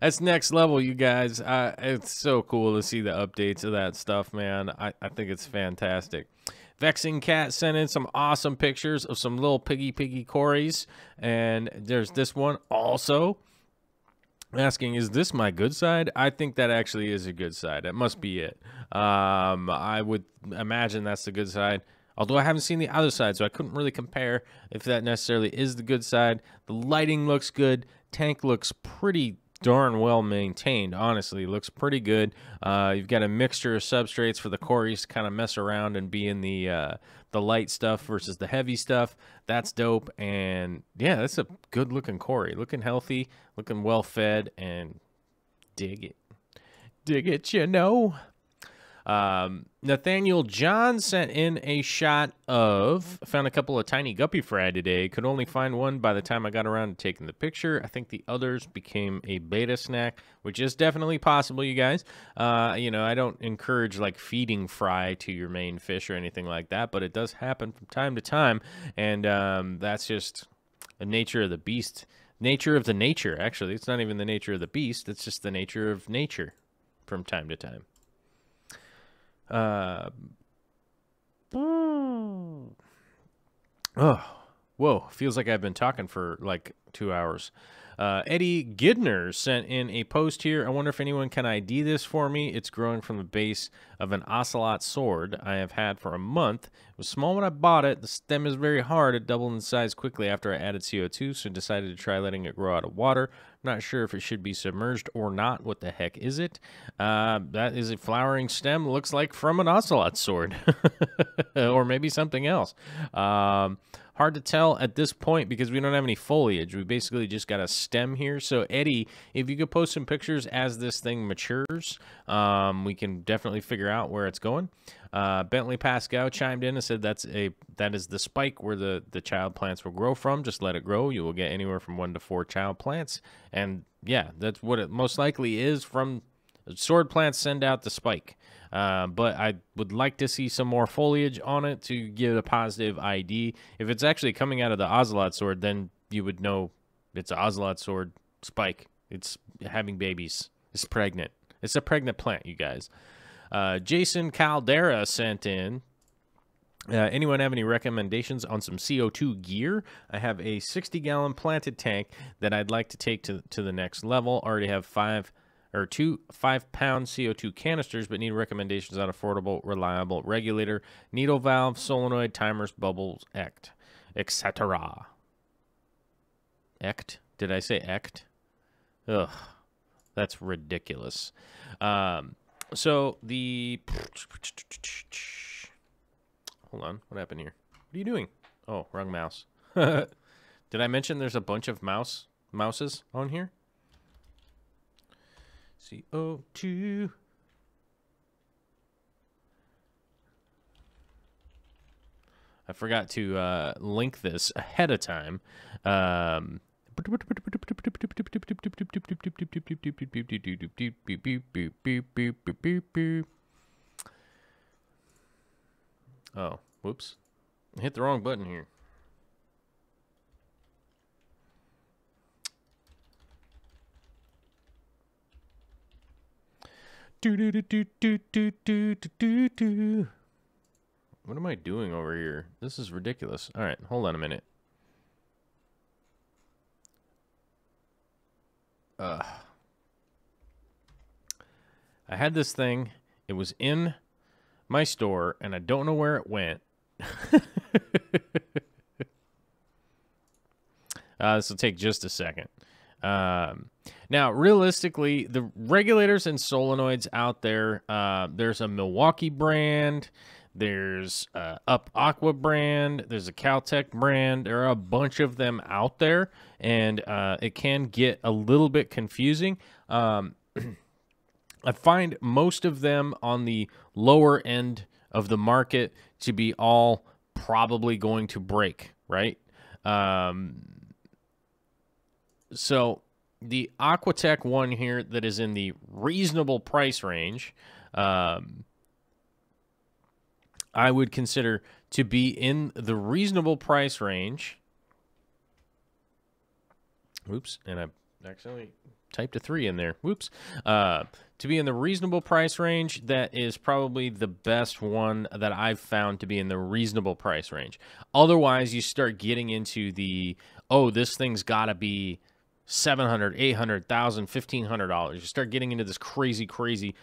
That's next level, you guys. It's so cool to see the updates of that stuff, man. I think it's fantastic. Vexing Cat sent in some awesome pictures of some little piggy Corys. And there's this one also asking, is this my good side? I think that actually is a good side. That must be it. I would imagine that's the good side. Although I haven't seen the other side, so I couldn't really compare if that necessarily is the good side. The lighting looks good. Tank looks pretty darn well maintained, honestly. Looks pretty good. You've got a mixture of substrates for the Corys to kind of mess around and be in the light stuff versus the heavy stuff. That's dope. And yeah, that's a good looking Cory. Looking healthy, looking well fed, and dig it. Dig it, you know. Nathaniel John sent in a shot of, found a couple of tiny guppy fry today. Could only find one by the time I got around to taking the picture. I think the others became a beta snack, which is definitely possible, you guys. You know, I don't encourage like feeding fry to your main fish or anything like that, but it does happen from time to time. And, that's just the nature of the beast. Nature of the nature, actually. It's not even the nature of the beast. It's just the nature of nature from time to time. Oh, whoa. Feels like I've been talking for like 2 hours. Eddie Gidner sent in a post here. I wonder if anyone can ID this for me. It's growing from the base of an ocelot sword I have had for a month. It was small when I bought it. The stem is very hard. It doubled in size quickly after I added CO2, so I decided to try letting it grow out of water. I'm not sure if it should be submerged or not. What the heck is it? That is a flowering stem. Looks like from an ocelot sword. Or maybe something else. Hard to tell at this point because we don't have any foliage. We basically just got a stem here. So, Eddie, if you could post some pictures as this thing matures, we can definitely figure out where it's going. Bentley Pascal chimed in and said that is the spike where the child plants will grow from. Just let it grow. You will get anywhere from 1 to 4 child plants. And, yeah, that's what it most likely is. From sword plants send out the spike. But I would like to see some more foliage on it to give a positive ID. If it's actually coming out of the ocelot sword, then you would know it's an ocelot sword spike. It's having babies. It's pregnant. It's a pregnant plant, you guys. Jason Caldera sent in, anyone have any recommendations on some CO2 gear? I have a 60-gallon planted tank that I'd like to take to the next level. Already have 2 5-pound CO2 canisters, but need recommendations on affordable, reliable regulator, needle valve, solenoid, timers, bubbles, etc. Ect? Did I say ect? Ugh, that's ridiculous. So the... Hold on, what happened here? What are you doing? Oh, wrong mouse. Did I mention there's a bunch of mouses on here? CO2. I forgot to link this ahead of time. Oh, whoops. I hit the wrong button here. What am I doing over here? This is ridiculous. All right, hold on a minute. I had this thing. It was in my store, and I don't know where it went. This will take just a second. Now, realistically, the regulators and solenoids out there, there's a Milwaukee brand, there's Up Aqua brand, there's a Caltech brand. There are a bunch of them out there, and it can get a little bit confusing. I find most of them on the lower end of the market to be all probably going to break, right? So the Aquatech one here that is in the reasonable price range, I would consider to be in the reasonable price range. Oops, and I accidentally typed a 3 in there. Whoops. To be in the reasonable price range, that is probably the best one that I've found to be in the reasonable price range. Otherwise, you start getting into the, oh, this thing's got to be $700, $800, $1,000, $1,500. You start getting into this crazy,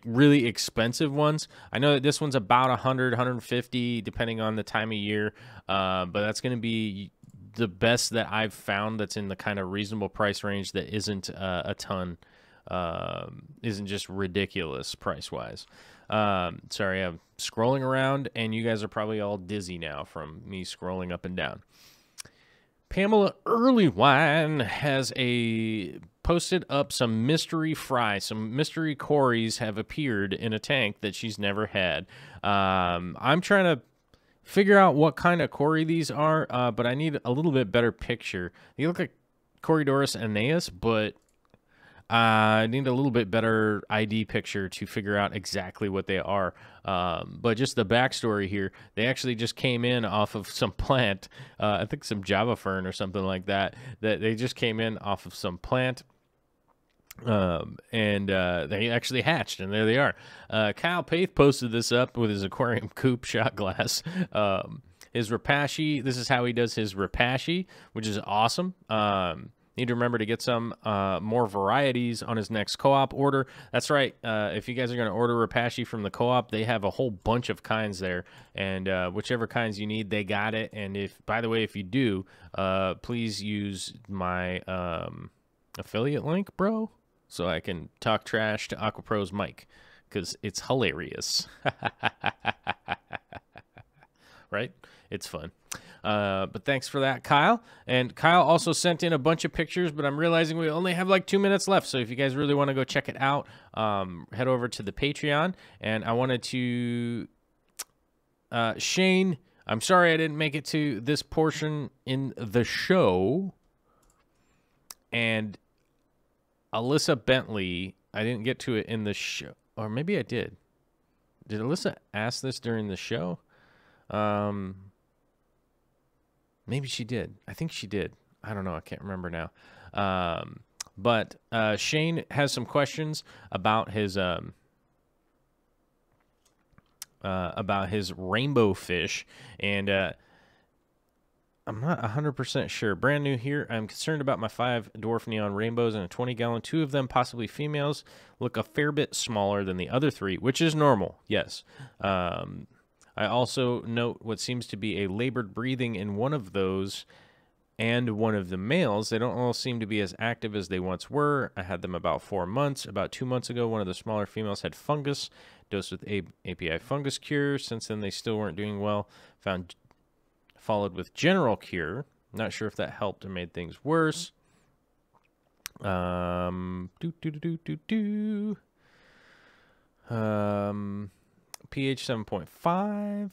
really expensive ones. I know that this one's about $100, $150, depending on the time of year, but that's going to be the best that I've found that's in the kind of reasonable price range that isn't a ton, isn't just ridiculous price-wise. Sorry, I'm scrolling around, and you guys are probably all dizzy now from me scrolling up and down. Pamela Earlywine has posted up some mystery fry. Some mystery Corys have appeared in a tank that she's never had. I'm trying to figure out what kind of Cory these are, but I need a little bit better picture. They look like Corydoras Aeneas, but I need a little bit better ID picture to figure out exactly what they are. But just the backstory here, they actually just came in off of some plant, I think some Java fern or something like that, that they just came in off of some plant. And they actually hatched, and there they are. Kyle Paith posted this up with his aquarium coop shot glass. His Repashy, this is how he does his Repashy, which is awesome. Need to remember to get some more varieties on his next co-op order. That's right. If you guys are going to order Repashy from the co-op, they have a whole bunch of kinds there, and whichever kinds you need, they got it. And if, by the way, if you do, please use my affiliate link, bro, so I can talk trash to AquaPro's mic, because it's hilarious. Right? It's fun. But thanks for that, Kyle. And Kyle also sent in a bunch of pictures, but I'm realizing we only have like 2 minutes left. So if you guys really want to go check it out, head over to the Patreon. And I wanted to, Shane, I'm sorry I didn't make it to this portion in the show. And Alyssa Bentley, I didn't get to it in the show. Or maybe I did. Did Alyssa ask this during the show? Maybe she did. I think she did. I don't know. I can't remember now. But Shane has some questions about his rainbow fish, and I'm not 100% sure. Brand new here. I'm concerned about my 5 dwarf neon rainbows in a 20-gallon. 2 of them, possibly females, look a fair bit smaller than the other 3, which is normal. Yes. I also note what seems to be a labored breathing in one of those and one of the males. They don't all seem to be as active as they once were. I had them about 4 months. About 2 months ago, one of the smaller females had fungus, dosed with API fungus cure. Since then, they still weren't doing well. Followed with general cure. Not sure if that helped or made things worse. pH 7.5,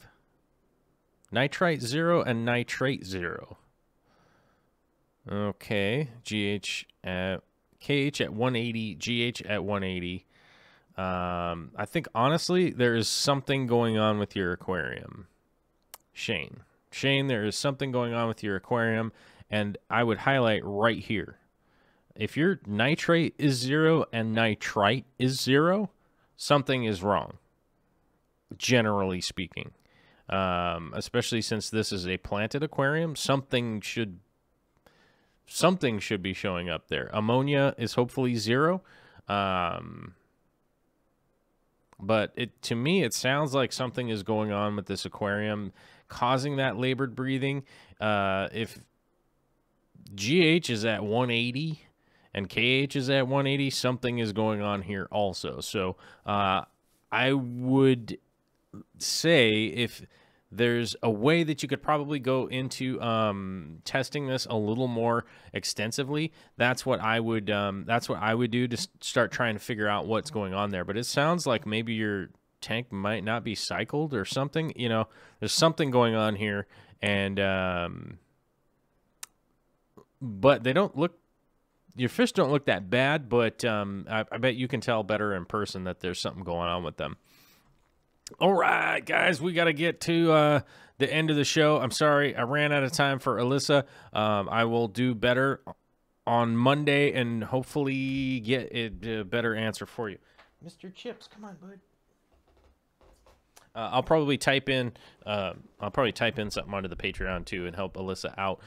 nitrite 0, and nitrate 0. Okay, KH at 180, GH at 180. I think, honestly, there is something going on with your aquarium. Shane, there is something going on with your aquarium, and I would highlight right here. If your nitrate is 0 and nitrite is 0, something is wrong. Generally speaking, especially since this is a planted aquarium, something should be showing up there. Ammonia is hopefully 0, but to me it sounds like something is going on with this aquarium causing that labored breathing. If GH is at 180 and KH is at 180, something is going on here also. So I would say if there's a way that you could probably go into testing this a little more extensively. That's what I would do to start trying to figure out what's going on there. But it sounds like maybe your tank might not be cycled or something. You know, there's something going on here, and but they don't look. Your fish don't look that bad, but I bet you can tell better in person that there's something going on with them. All right, guys, we got to get to the end of the show. I'm sorry, I ran out of time for Alyssa. I will do better on Monday and hopefully get a better answer for you. Mr. Chips, come on, bud. I'll probably type in something onto the Patreon too and help Alyssa out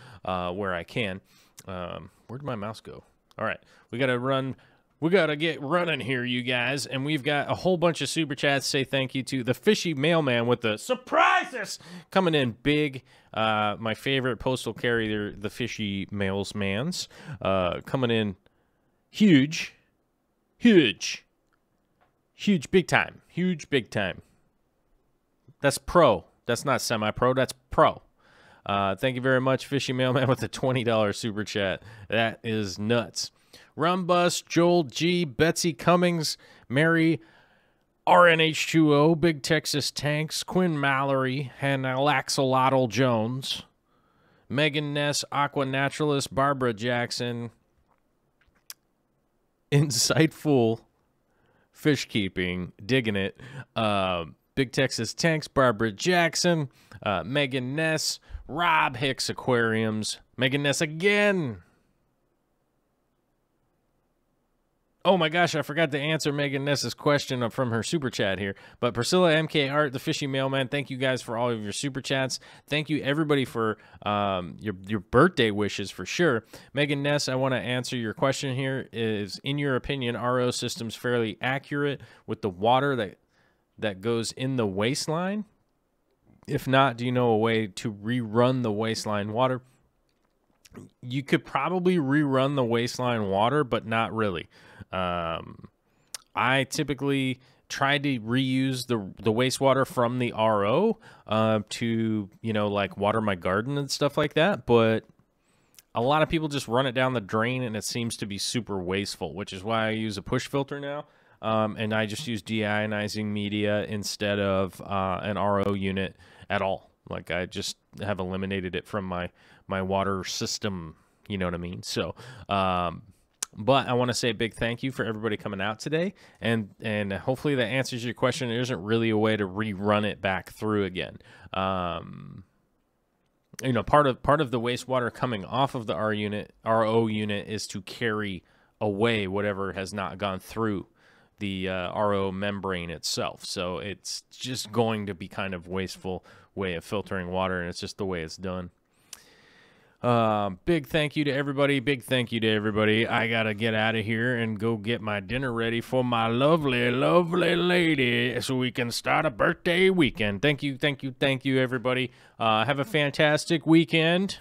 where I can. Where'd my mouse go? All right, we gotta run. We gotta get running here, you guys, and we've got a whole bunch of super chats to say thank you to the Fishy Mailman with the surprises coming in big. My favorite postal carrier, the Fishy Mailsmans, coming in huge, big time, big time. That's pro. That's not semi-pro. That's pro. Thank you very much, Fishy Mailman, with the $20 super chat. That is nuts. Rumbus, Joel G, Betsy Cummings, Mary, RNH2O, Big Texas Tanks, Quinn Mallory, and Alaxolotl Jones, Megan Ness, Aqua Naturalist, Barbara Jackson, Insightful Fish Keeping, Digging It, Big Texas Tanks, Barbara Jackson, Megan Ness, Rob Hicks Aquariums, Megan Ness again. Oh my gosh, I forgot to answer Megan Ness's question from her super chat here. But Priscilla MK Art, the Fishy Mailman, thank you guys for all of your super chats. Thank you everybody for your birthday wishes for sure. Megan Ness, I want to answer your question here. Is, in your opinion, RO systems fairly accurate with the water that goes in the waistline? If not, do you know a way to rerun the waistline water? You could probably rerun the waistline water, but not really. I typically try to reuse the wastewater from the RO to, you know, like water my garden and stuff like that. But a lot of people just run it down the drain, and it seems to be super wasteful, which is why I use a push filter now. And I just use deionizing media instead of an RO unit at all. Like, I just have eliminated it from my water system, you know what I mean? So, but I want to say a big thank you for everybody coming out today, and hopefully that answers your question. There isn't really a way to rerun it back through again. You know, part of the wastewater coming off of the RO unit is to carry away whatever has not gone through the RO membrane itself. So it's just going to be kind of wasteful way of filtering water, and it's just the way it's done. Big thank you to everybody. Big thank you to everybody. I gotta get out of here and go get my dinner ready for my lovely, lovely lady so we can start a birthday weekend. Thank you, everybody. Have a fantastic weekend.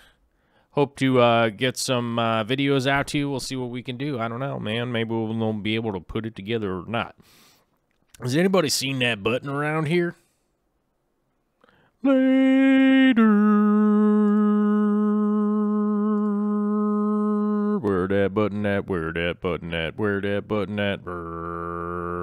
Hope to get some videos out to you. We'll see what we can do. I don't know, man. Maybe we'll be able to put it together or not. Has anybody seen that button around here? Later. Where that button at? Where that button at? Where that button at? Brrr.